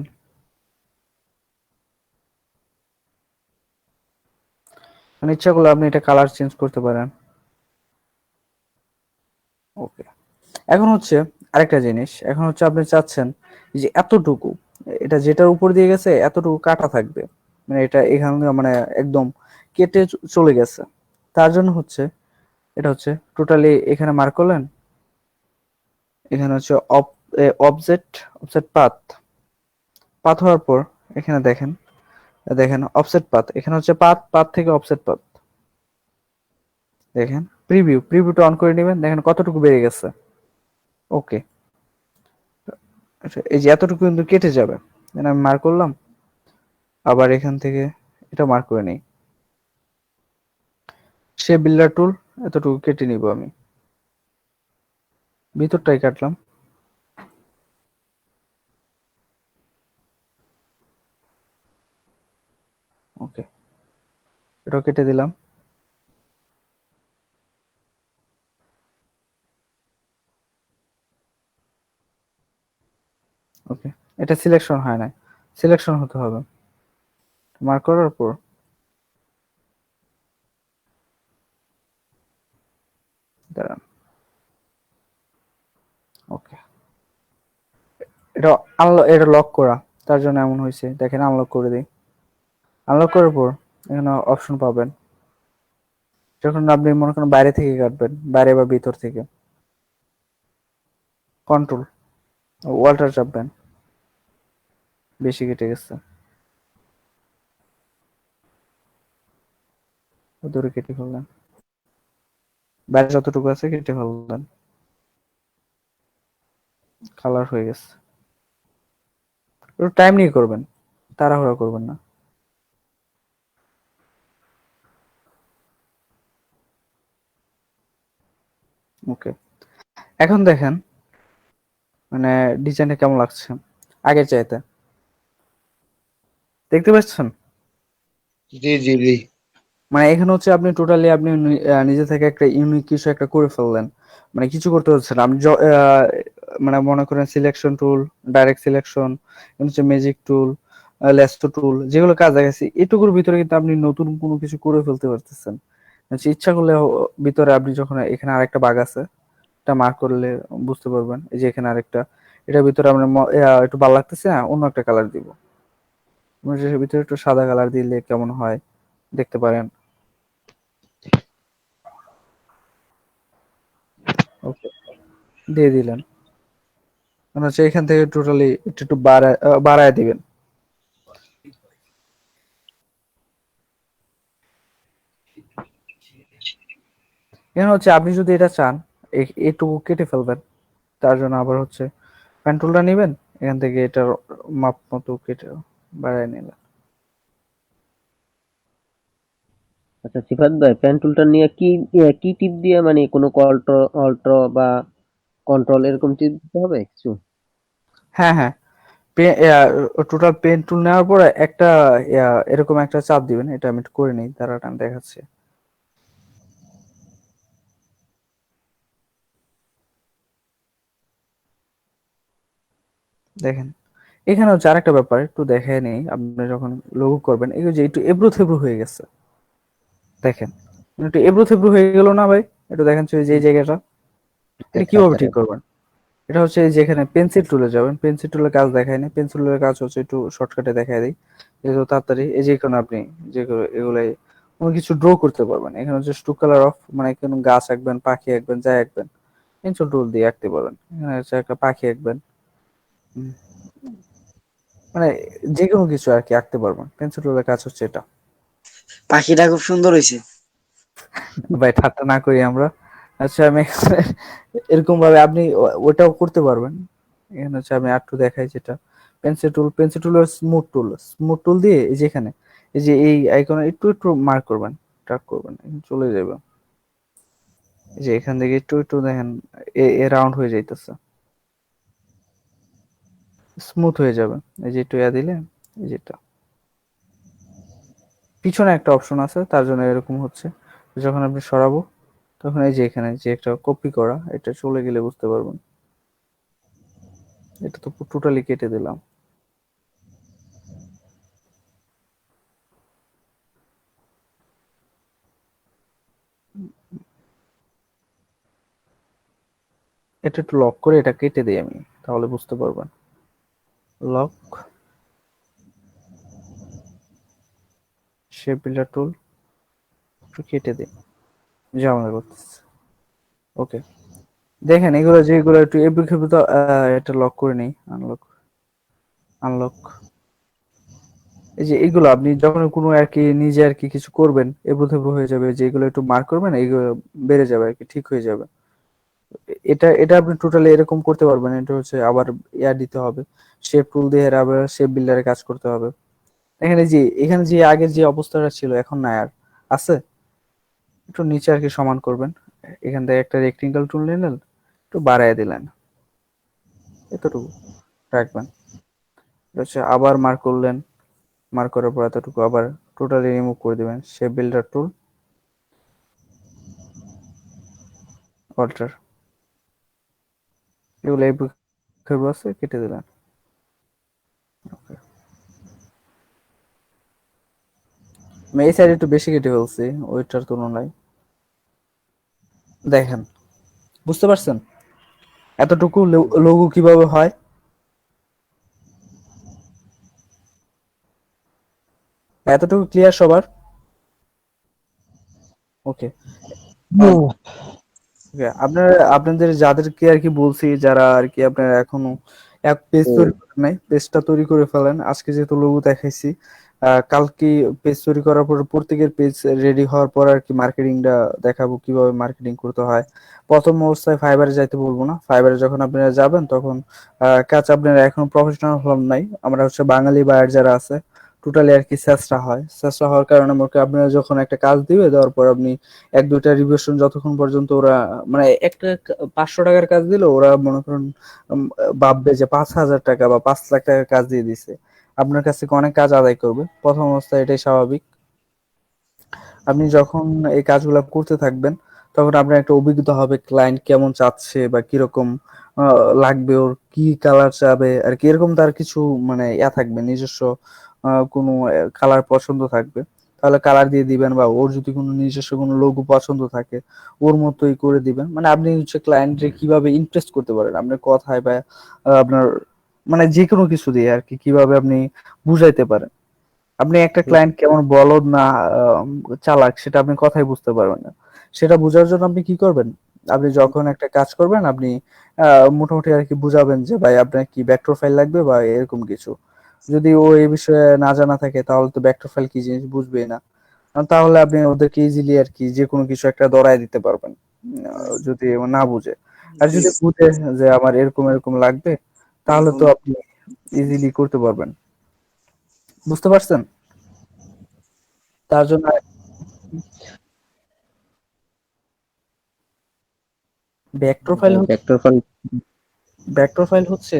মানে ইচ্ছা করলে আপনি এটা কালার চেঞ্জ করতে পারেন। ওকে, এখন হচ্ছে আরেকটা জিনিস, এখন হচ্ছে আপনি চাচ্ছেন যে এতটুকু, এটা যেটার উপর দিয়ে গেছে এতটুকু কাটা থাকবে, মানে এটা এখানে মানে একদম কেটে চলে গেছে। তার জন্য হচ্ছে এটা হচ্ছে টোটালি এখানে মার্ক করলেন। এখানে হচ্ছে অবজেক্ট, অফসেট পাথ। পাথ হওয়ার পর এখানে দেখেন, দেখেন অফসেট পাথ, এখানে হচ্ছে পাথ, পাথ থেকে অফসেট পাথ। দেখেন প্রিভিউটা অন করে নেবেন, দেখেন কতটুকু বেড়ে গেছে। ওকে, আচ্ছা এই যে এতটুকু কিন্তু কেটে যাবে। আমি মার্ক করলাম, আবার এখান থেকে এটা মার্ক করে নেই। সে বিল্ডার টুল, এতটুকু কেটে নিব আমি, ভিতরটাই কাটলাম। ওকে, এটাও কেটে দিলাম। ওকে, এটা সিলেকশন হয় না, সিলেকশন হতে হবে। মার্ক করার পর দাঁড়ান। ওকে, এটা লক করা, তার জন্য এমন হয়েছে। দেখেন আনলক করে দিই। আনলক করার পর এখানে অপশন পাবেন, যখন আপনি মনে করেন বাইরে থেকে কাটবেন, বাইরে বা ভিতর থেকে, কন্ট্রোল ওয়াল্টার চাপবেন। বেশি কেটে গেছে, দূরে কেটে ফেললেন, বাইরে যতটুকু আছে কেটে ফেললেন, কালার হয়ে গেছে। একটু টাইম নিয়ে করবেন, তাড়াহুড়া করবেন না। ওকে, এখন দেখেন মানে ডিজাইনটা কেমন লাগছে আগের চাইতে, দেখতে পাচ্ছেন? জি জি জি। মানে এখানে হচ্ছে আপনি টোটালি আপনি নিজে থেকে একটা ইউনিক কিছু একটা করে ফেললেন, মানে কিছু করতে হচ্ছে না। আপনি মানে মনে করেন সিলেকশন টুল, ডাইরেক্ট সিলেকশন, হচ্ছে ম্যাজিক টুল, লেসো টুল, যেগুলো কাজ দেখাচ্ছি এটুকুর ভিতরে কিন্তু আপনি নতুন কোনো কিছু করে ফেলতে পারতেছেন। আচ্ছা, ইচ্ছা করলে ভিতরে আপনি যখন এখানে আরেকটা বাগ আছে, এটা মার্ক করলে বুঝতে পারবেন। এই যে এখানে আরেকটা, এটার ভিতরে আমরা একটু ভালো লাগতেছে না, অন্য একটা কালার দিব। ভিতরে একটু সাদা কালার দিলে কেমন হয় দেখতে পারেন। ওকে, দিয়ে দিলেন। মানে হচ্ছে এখান থেকে টোটালি একটু একটু বাড়ায় দিবেন। এখানে হচ্ছে আপনি যদি এটা চান এটুকু কেটে ফেলবেন, তার জন্য আবার হচ্ছে কন্ট্রোলটা নেবেন, এখান থেকে এটার মাপ মতো কেটে বাড়ায় নিলেন। আচ্ছা সিফাত ভাই, পেন টুলটা নিয়ে কি কি টিপ দিয়ে, মানে কোনো অল্ট বা কন্ট্রোল এরকম টিপ দিতে হবে কিছু? হ্যাঁ হ্যাঁ, টোটাল পেন টুল নেওয়ার পরে একটা এরকম একটা চাপ দিবেন। এটা আমি একটু করে নিই, দাঁড়ান আমি দেখাচ্ছি। দেখেন এখানে হচ্ছে আরেকটা ব্যাপার একটু দেখে নেই। আপনি যখন লোগো করবেন এই যে একটু এবড়ো থেবড়ো হয়ে গেছে, দেখেন একটু এবড়ো থেবড়ো হয়ে গেল না ভাই? একটু দেখেন তো এই যে এই জায়গাটা, এটা আচ্ছা কিভাবে আচ্ছা ঠিক করবেন? এটা হচ্ছে এই যে এখানে পেন্সিল টুলে যাবেন, পেন্সিল টুলের কাজ দেখায় না, পেন্সিল টুলের কাজ হচ্ছে একটু শর্টকাটে দেখায় দিই, যেহেতু তাড়াতাড়ি। এই যে এখানে আপনি যে এগুলাই কোনো কিছু ড্র করতে পারবেন। এখানে হচ্ছে টু কালার অফ, মানে কোনো গাছ আঁকবেন, পাখি আঁকবেন, যাই আঁকবেন পেন্সিল টুল দিয়ে আঁকতে পারবেন। এখানে হচ্ছে একটা পাখি আঁকবেন, হুম, মানে যে কোনো কিছু আর কি আঁকতে পারবেন। পেন্সিল টুলের কাজ হচ্ছে এটা। পাখিটা খুব সুন্দর হয়েছে। ভাই ঠাট্টা না করি আমরা। আচ্ছা আমি এরকম ভাবে আপনি ওটাও করতে পারবেন। এখানে হচ্ছে আমি আরেকটু দেখাই যেটা পেন্সিল টুলের স্মুথ টুল দিয়ে এই যে এখানে এই যে এই আইকনে একটু একটু মার্ক করবেন, ট্র্যাক করবেন, এখানে চলে যাবে। এই যে এখান থেকে একটু একটু দেখেন এ রাউন্ড হয়ে যাইতেছে, স্মুথ হয়ে যাবে। এই যে একটু দিলে এই যেটা পিছনে একটা অপশন আছে, তার জন্য এরকম হচ্ছে। যখন আপনি সরাবো তখন এই যে এখানে যে একটা কপি করা, এটা চলে গেলে বুঝতে পারবেন। এটা তো টোটালি কেটে দিলাম। এটা একটু লক করে এটা কেটে দিই আমি, তাহলে বুঝতে পারবেন। লক, শেপ বিল্ডার টুল, একটু কেটে দিই, ঝামেলা করতেছে। ওকে, দেখেন এগুলো যেগুলো একটু এবড়ো খেবড়ো, তো এটা লক করে নেই, আনলক, আনলক। এই যে এগুলো আপনি যখন কোনো আর কি নিজে আর কি কিছু করবেন এবড়ো খেবড়ো হয়ে যাবে, যেগুলো একটু মার্ক করবেন এইগুলো বেড়ে যাবে আর কি, ঠিক হয়ে যাবে। এটা এটা আপনি টোটালি এরকম করতে পারবেন। এটা হচ্ছে আবার দিতে হবে, শেপ টুল দিয়ে এর আবার শেপ বিল্ডারে কাজ করতে হবে। এখানে যে আগের যে অবস্থাটা ছিল এখন নাই আর, আছে। একটু নিচে আর কি সমান করবেন, এখান থেকে একটা রেক্টেঙ্গেল টুল নিলেন, একটু বাড়ায় দিলেন, এতটুকু রাখবেন। এটা হচ্ছে আবার মার্ক করলেন, মার্ক করার পর এতটুকু আবার টোটালি রিমুভ করে দিবেন। শেপ বিল্ডার টুল, অল্টার, এগুলো এই আছে কেটে দিলেন। আমি এই সাইড একটু বেশি কেটে ফেলছি ওইটার তুলনায়। দেখেন বুঝতে পারছেন এতটুকু লঘু কিভাবে হয়? এতটুকু ক্লিয়ার সবার? ওকে, ওকে, আপনাদের যাদেরকে আর কি বলছি, যারা আর কি আপনারা এখনো এক পেজ হুম। তৈরি করেন নাই, পেজটা তৈরি করে ফেলেন। আজকে যেহেতু লোগো দেখাইছি, কালকে পেজ তৈরি করার পর প্রত্যেকের পেজ রেডি হওয়ার পর আর কি মার্কেটিংটা দেখাবো, কিভাবে মার্কেটিং করতে হয়। প্রথম অবস্থায় ফাইবারে যাইতে বলবো না, ফাইবারে যখন আপনারা যাবেন তখন কাজ আপনারা এখন প্রফেশনাল হলাম নাই, আমরা হচ্ছে বাঙালি বায়ার যারা আছে টোটালি আর কি চেষ্টা হয়, চেষ্টা হওয়ার কারণে আমাকে আপনারা যখন একটা কাজ দিবে, দেওয়ার পর আপনি এক দুইটা রিভিউশন যতক্ষণ পর্যন্ত ওরা মানে একটা 500 টাকার কাজ দিলে ওরা মনে করেন উম, ভাববে যে 5,000 টাকা বা 5 লাখ টাকার কাজ দিয়ে দিছে, আপনার কাছ থেকে অনেক কাজ আদায় করবে। প্রথম অবস্থায় এটাই স্বাভাবিক। আপনি যখন এই কাজগুলো করতে থাকবেন তখন আপনার একটা অভিজ্ঞতা হবে ক্লায়েন্ট কেমন চাচ্ছে বা কিরকম লাগবে, ওর কি কালার চাবে আর কি, এরকম তার কিছু মানে থাকবে নিজস্ব কোনো কালার পছন্দ থাকবে, তাহলে কালার দিয়ে দিবেন। বা ওর যদি কোনো নিজস্ব কোনো লোগো পছন্দ থাকে ওর মতোই করে দিবেন। মানে আপনি হচ্ছে ক্লায়েন্টকে কিভাবে ইমপ্রেস করতে পারেন আপনার কথায় বা আপনার মানে যে কোনো কিছু দিয়ে আর কি, কিভাবে আপনি বুঝাইতে পারেন। আপনি একটা ক্লায়েন্ট কেমন বলদ না চালাক সেটা আপনি কথাই বুঝতে পারবেন না। সেটা বোঝার জন্য আপনি কি করবেন, আপনি যখন একটা কাজ করবেন আপনি মোটামুটি আর কি বুঝাবেন যে ভাই আপনার কি ভেক্টর ফাইল লাগবে বা এরকম কিছু। যদি ও এই বিষয়ে না জানা থাকে তাহলে তো ভেক্টর ফাইল কি জিনিস বুঝবেই না। তাহলে আপনি ওদেরকে ইজিলি আর কি যে কোনো কিছু একটা ধরায় দিতে পারবেন যদি ও না বুঝে। আর জি। যদি বুঝে যে আমার এরকম এরকম লাগবে তাহলে তো আপনি ইজিলি করতে পারবেন। বুঝতে পারছেন? তার জন্য vector file, vector file. Vector file হচ্ছে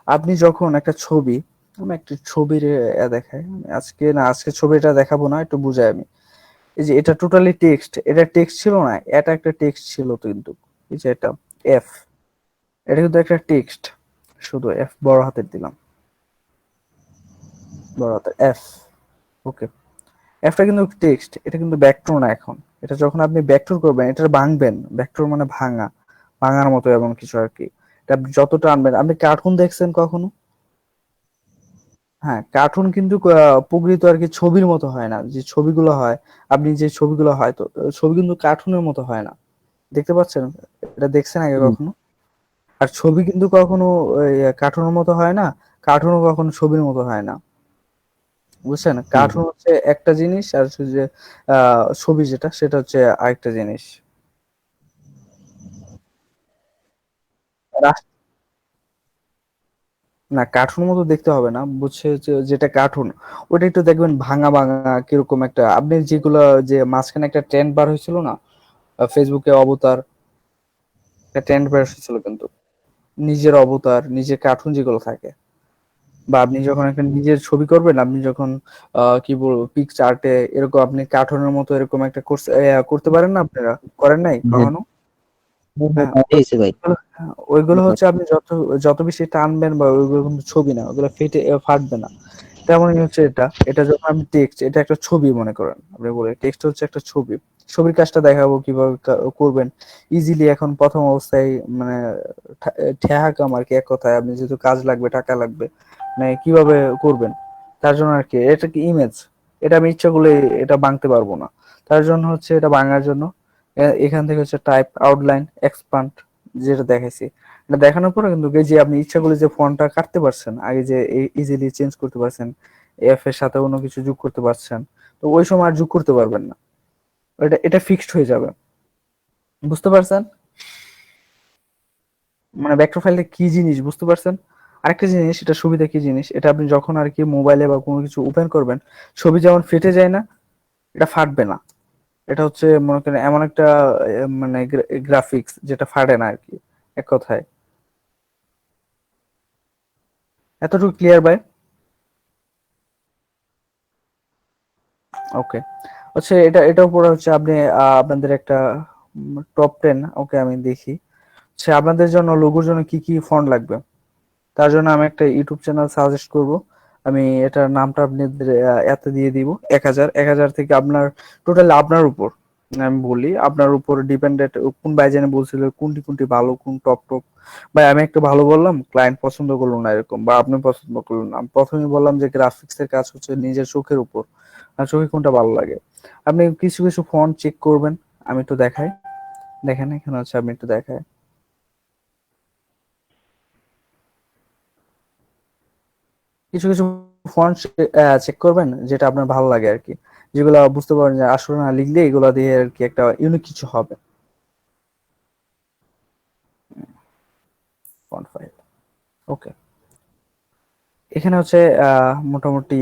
আপনি যখন একটা ছবি, আমি একটা ছবির দেখাই, আমি আজকে ছবিটা দেখাবো না, একটু বুঝাই আমি। এই যে এটা টোটালি টেক্সট, এটা টেক্সট ছিল না, এটা একটা টেক্সট ছিল তো কিন্তু, এই যে এটা এফ, এটা কিন্তু একটা টেক্সট, শুধু এফ বড় হাতের দিলাম, বড় হাতের এফ। ওকে, এফটা কিন্তু টেক্সট, এটা কিন্তু ভেক্টর না। এখন এটা যখন আপনি ভেক্টর করবেন, এটা ভাঙবেন, ভেক্টর মানে ভাঙা, ভাঙার মতো এমন কিছু আর কি। এটা যতটা আনবেন, আপনি কার্টুন দেখছেন কখনো? হ্যাঁ, কার্টুন কিন্তু প্রকৃত আর কি ছবির মতো হয় না, যে ছবিগুলো হয়, আপনি যে ছবিগুলো হয় তো ছবি কিন্তু কার্টুনের মতো হয় না, দেখতে পাচ্ছেন? এটা দেখছেন আগে কখনো? আর ছবি কিন্তু কখনো কার্টুনের মতো হয় না, কার্টুনও কখনো ছবির মতো হয় না, বুঝছেন? কার্টুন হচ্ছে একটা জিনিস আর হচ্ছে যে ছবি যেটা সেটা হচ্ছে আরেকটা জিনিস। রাস- না, কার্টুন মতো দেখতে হবে না, বুঝছে যে যেটা কার্টুন ওটা একটু দেখবেন ভাঙা ভাঙা কিরকম একটা, আপনি যেগুলো যে মাঝখানে একটা ট্রেন্ড বার হয়েছিল না, ফেসবুকে অবতার একটা ট্রেন্ড বার হয়েছিল কিন্তু, নিজের অবতার নিজের কার্টুন যেগুলো থাকে, বা আপনি যখন একটা নিজের ছবি করবেন, আপনি যখন কি বলবো পিকচার্টে এরকম আপনি কার্টুনের মতো এরকম একটা করতে পারেন না, আপনারা করেন নাই হ্যাঁ, কখনো? হ্যাঁ, হয়েছে ভাই। ওইগুলো হচ্ছে আপনি যত যত বেশি টানবেন বা ওইগুলো কিন্তু ছবি না, ওগুলো ফেটে ফাটবে না। তেমনই হচ্ছে এটা, এটা যখন আপনি টেক্সট, এটা একটা ছবি মনে করেন, আপনি বলে টেক্সট হচ্ছে একটা ছবি, ছবির কাজটা দেখাবো কিভাবে করবেন ইজিলি। এখন প্রথম অবস্থায় মানে ঠেহা কাম আর কি, এক কথায় আপনি যেহেতু কাজ লাগবে টাকা লাগবে, মানে কিভাবে করবেন তার জন্য আর কি। এটা কি ইমেজ, এটা আমি ইচ্ছা করলে এটা বাংতে পারবো না, তার জন্য হচ্ছে এটা বাঙার জন্য এখান থেকে হচ্ছে টাইপ, আউটলাইন, এক্সপান্ড যেটা দেখাইছি, এটা দেখানোর পরে কিন্তু এই যে আপনি ইচ্ছা করলে যে ফন্টটা কাটতে পারছেন আগে, যে ইজিলি চেঞ্জ করতে পারছেন, এফ এর সাথে অন্য কিছু যোগ করতে পারছেন, তো ওই সময় আর যোগ করতে পারবেন না, এটা ফিক্সড হয়ে যাবে। বুঝতে পারছেন? মানে ভেক্টর ফাইলটা কি জিনিস বুঝতে পারছেন? আরেকটা জিনিস, এটা সুবিধা কি জিনিস, এটা আপনি যখন আর কি মোবাইলে বা কোনো কিছু ওপেন করবেন, ছবি যেমন ফেটে যায় না, এটা ফাটবে না। এটা হচ্ছে মনে করেন এমন একটা মানে গ্রাফিক্স যেটা ফাটে না আর কি, এক কথায়। এতটুকু ক্লিয়ার ভাই? ওকে, হচ্ছে এটার উপরে হচ্ছে আপনি আপনাদের একটা টপ 10, ওকে আমি দেখি হচ্ছে আপনাদের জন্য লোগোর জন্য কি কি ফন্ট লাগবে। তার জন্য আমি একটা ইউটিউব চ্যানেল সাজেস্ট করব, আমি এটার নামটা আপনাদের এতে দিয়ে দিব। 1,000 থেকে আপনার টোটাল আপনার উপর, আমি বলি আপনার উপর ডিপেন্ডেন্ট, কোন ভাই জানে বলছিল কোনটি কোনটি ভালো, কোন টপ টপ। ভাই আমি একটা ভালো বললাম, ক্লায়েন্ট পছন্দ করলো না এরকম, বা আপনি পছন্দ করলেন না, আমি প্রথমে বললাম যে গ্রাফিক্স এর কাজ হচ্ছে নিজের চোখের উপর, আর চোখে কোনটা ভালো লাগে। আপনি কিছু কিছু ফন্ট চেক করবেন, আমি একটু দেখাই, দেখেন এখানে হচ্ছে আমি একটু দেখাই। কিছু কিছু ফন্ট চেক করবেন যেটা আপনার ভালো লাগে আর কি, যেগুলো বুঝতে পারেন যে আসলে না লিখলে এগুলো দিয়ে আর কি একটা ইউনিক কিছু হবে। ফন্ট ফাইল, ওকে। এখানে হচ্ছে মোটামুটি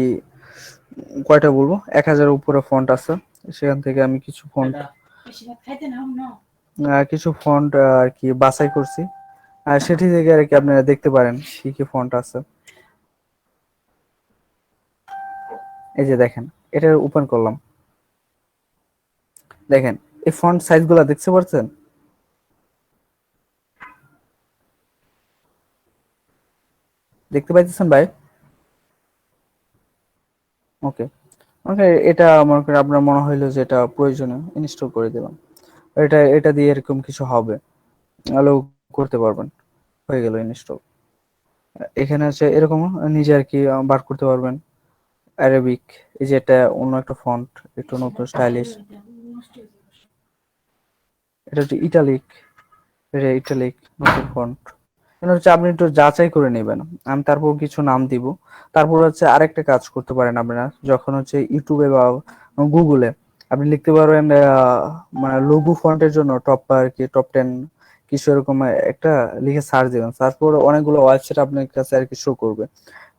কয়টা বলবো, 1000 উপরে ফন্ট আছে। সেখান থেকে আমি কিছু ফন্ট আর কি বাছাই করছি, আর সেটি থেকে আর কি আপনারা দেখতে পারেন কি কি ফন্ট আছে। এই যে দেখেন, এটা ওপেন করলাম, দেখেন এই ফন্ট সাইজ গুলা দেখতে পাচ্ছেন? দেখতে পাইতেছেন ভাই? ওকে, ওকে। এটা মনে করেন আপনার মনে হইলো যে এটা প্রয়োজনীয়, ইনস্টল করে দিলাম। এটা এটা দিয়ে এরকম কিছু হবে, আলো করতে পারবেন। হয়ে গেল ইনস্টল। এখানে হচ্ছে এরকম নিজে আর কি বার করতে পারবেন। অ্যারাবিক, এই যে এটা অন্য একটা ফন্ট, একটু নতুন স্টাইলিশ। এটা হচ্ছে ইটালিক, এটা ইটালিক নতুন ফন্ট। এটা হচ্ছে আপনি একটু যাচাই করে নেবেন। আমি তারপর কিছু নাম দিব। তারপর হচ্ছে আরেকটা কাজ করতে পারেন আপনারা, যখন হচ্ছে ইউটিউবে বা গুগলে আপনি লিখতে পারবেন মানে লঘু ফন্টের জন্য টপ আর কি টপ 10 কিছু এরকম একটা লিখে সার্চ দিবেন। তারপর অনেকগুলো ওয়েবসাইট আপনার কাছে আর কি শো করবে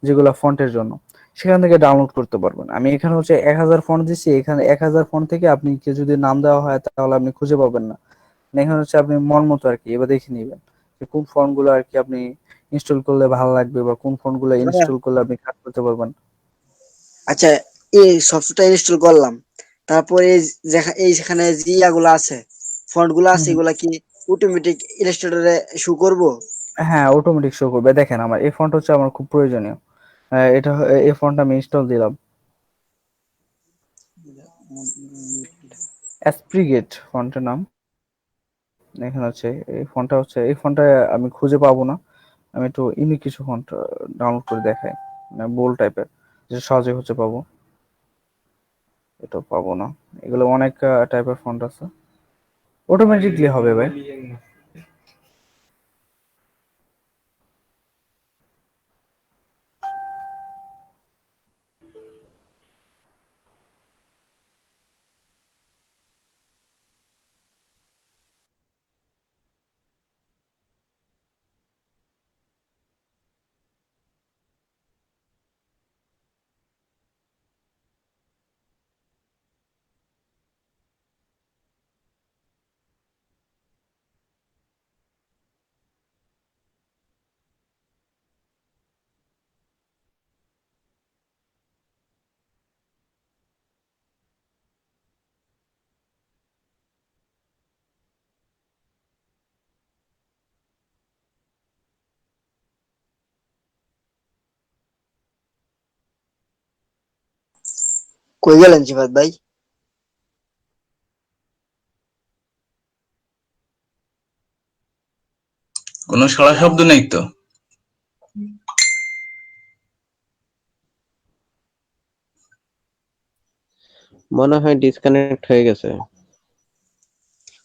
যেগুলো ফন্টের জন্য, সেখান থেকে ডাউনলোড করতে পারবেন। আমি এখানে হচ্ছে 1000 ফন্ট দিচ্ছি, এখানে 1000 ফন্ট থেকে আপনি কে যদি নাম দেওয়া হয় তাহলে আপনি খুঁজে পাবেন না। এখানে হচ্ছে আপনি মন মতো আর কি এবার দেখে নিবেন যে কোন ফন্ট গুলো আর কি আপনি ইনস্টল করলে ভালো লাগবে, বা কোন ফন্ট গুলো ইনস্টল করলে আপনি কাজ করতে পারবেন। আচ্ছা, এই সফটওয়্যারটা ইনস্টল করলাম, তারপরে এইখানে যে ইয়াগুলো আছে, ফন্ট গুলো হুম আছে, হুম। এগুলা কি অটোমেটিক ইলাস্ট্রেটরে শো করব? হ্যাঁ, অটোমেটিক শো করবে। দেখেন আমার এই ফন্ট হচ্ছে আমার খুব প্রয়োজনীয়। এই ফন্ট আমি ইনস্টল দিলাম, অ্যাসপ্রিগেট ফন্টের নাম। এখানে হচ্ছে এই ফন্টটা আমি খুঁজে পাবো না। আমি একটু ইউনিক কিছু ফন্ট ডাউনলোড করে দেখাই, মানে বোল্ড টাইপের, যে সহজে হচ্ছে পাবো। এটা পাবো না, এগুলো অনেক টাইপের ফন্ট আছে। অটোমেটিকলি হবে ভাই। কই গেলেন জিবাদ ভাই? কোনো সাড়া শব্দ নেই তো। মনে হয় ডিসকানেক্ট হয়ে গেছে।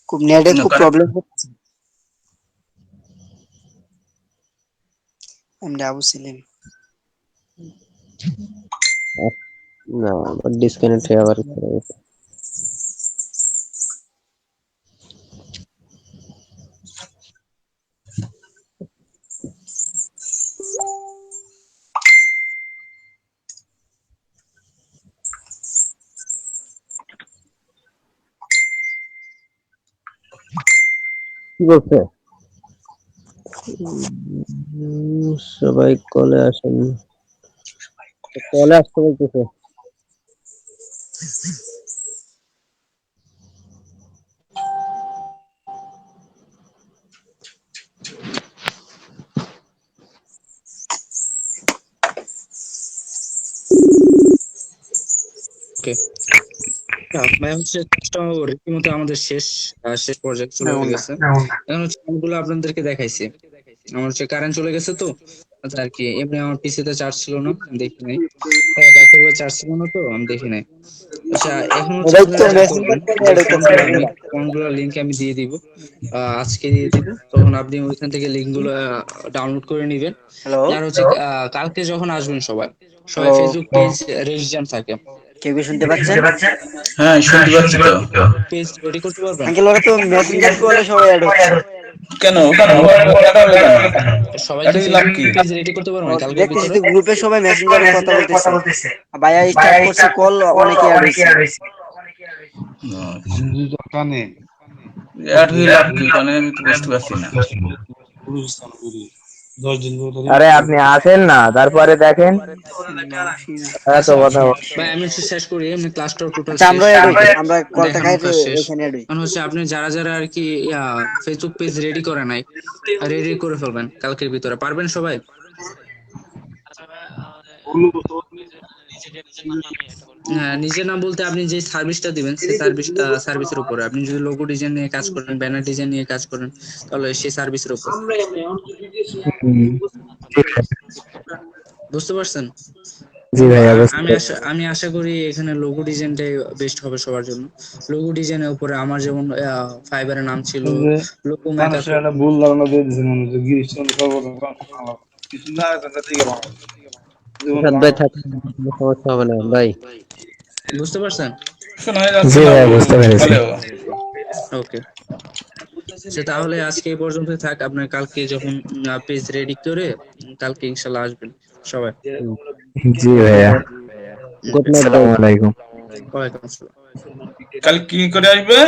খুব নেটে খুব ওখানে প্রবলেম হচ্ছে। আমি আবু সেলিম। না, ডিসকানেক্ট হয়ে আবার চলে গেছে। কি বলছে? সবাই কলে আসেন, কলে আসতে বলতেছে। ওকে, ভাই হচ্ছে রীতিমতো আমাদের শেষ পর্যায়ে চলে গেছে। এখন হচ্ছে ফোনগুলো আপনাদেরকে দেখাইছি। আমার হচ্ছে কারেন্ট চলে গেছে তো, আচ্ছা আর কি, এমনি আমার পিসিতে চার্জ ছিল না, আমি দেখি নাই। ল্যাপটপে চার্জ ছিল না তো আমি দেখি নাই। আচ্ছা এখন হচ্ছে মোবাইল আপনারা তো যেটা করবেন, মেসেঞ্জার করে যে অ্যাড হইতাছে না। ফর্মগুলোর লিংক আমি দিয়ে দিব, আজকে দিয়ে দিব, তখন আপনি ওইখান থেকে লিঙ্কগুলো ডাউনলোড করে নেবেন। হ্যালো আর হচ্ছে কালকে যখন আসবেন সবাই সবাই হ্যালো, ফেসবুক পেজ রেজিস্ট্রেশন থাকে, কেউ কি শুনতে পাচ্ছেন? হ্যাঁ শুনতে পাচ্ছি তো। পেজ রেডি করতে পারবেন। আঙ্কেল ওরা তো মেসেঞ্জার কলে সবাই অ্যাড হচ্ছে। কেন আবার এটা হবে কেন? সবাই কি এটা লাভ ফেসবুক কি? পেজ রেডি করতে ও, পারবেন কালকের দেখতেছি ভিতরে? তো গ্রুপে সবাই মেসেঞ্জারে কথা বলতেছে। আর ভাইয়া স্টার্ট করছে কল, অনেকে অ্যাড হয়েছে। অ্যাড হয়ে লাভ কি? মানে আমি তো বুঝতে পারছি না। আরে আপনি আসেন না, তারপরে দেখেন এত আচ্ছা কথা ভাই আমি একটু শেষ করি, এমনি ক্লাসটা টোটাল আচ্ছা শেষ, আমরা অ্যাড হই, আমরা কলটা দেখানোর খাইতে কাজ শেষ। ওইখানে অ্যাড হই। এখন হচ্ছে আপনি যারা যারা আর কি ফেসবুক পেজ রেডি করে নাই, রেডি করে ফেলবেন কালকের ভিতরে, পারবেন সবাই? হ্যাঁ, নিজের নাম বলতে আপনি যে সার্ভিসটা দিবেন সেই সার্ভিসের উপরে, আপনি যদি লোগো ডিজাইন নিয়ে কাজ করেন, ব্যানার ডিজাইন নিয়ে কাজ করেন, তাহলে সেই সার্ভিসের উপর। বুঝতে পারছেন? জি তো ভাইয়া আমি আশা করি এখানে লোগো ডিজাইনটাই বেস্ট হবে সবার জন্য। লোগো ডিজাইনের উপরে আমার যেমন ফাইবারের নাম ছিল, লোগো মেকআপ। নিশাদ ভাই থাকেন, কোনো সমস্যা হবে না ভাই। বুঝতে পারছেন? শোনা যাচ্ছে জি না ভাইয়া বুঝতে পেরেছি। হ্যালো। ওকে, সে তাহলে আজকে এই পর্যন্ত থাক। আপনার কালকে যখন পেজ রেডি করে কালকে ইনশাল্লাহ আসবেন সবাই। জি ভাইয়া, গুড নাইট ভাই। আসসালামু আলাইকুম। ওয়ালাইকুম আসসালাম। কাল কি করে আসবে?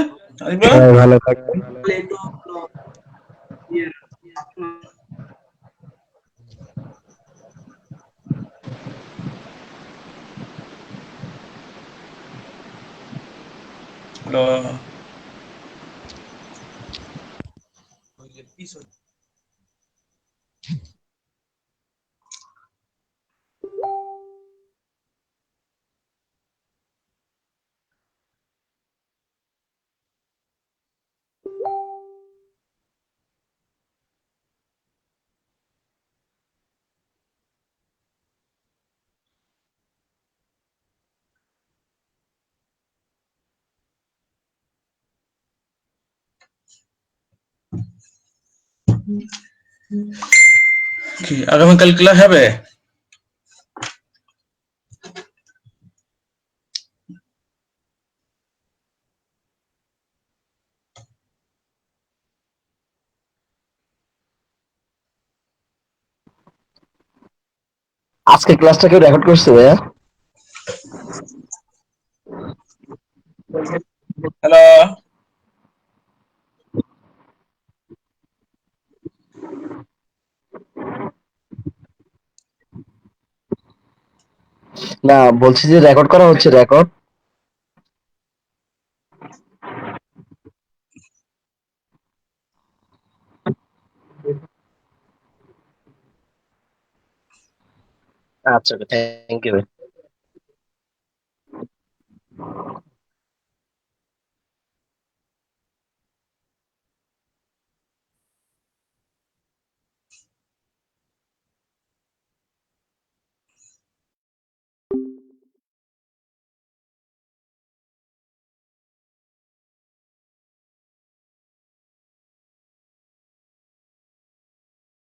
আসবে? সবাই ভালো থাকবেন। হ্যালো। কি আগামীকাল ক্লাস হবে? আজকে ক্লাসটা কেউ রেকর্ড করছে ভাইয়া? হ্যালো। না, বলছি যে রেকর্ড করা হচ্ছে, রেকর্ড। আচ্ছা, থ্যাংক ইউ।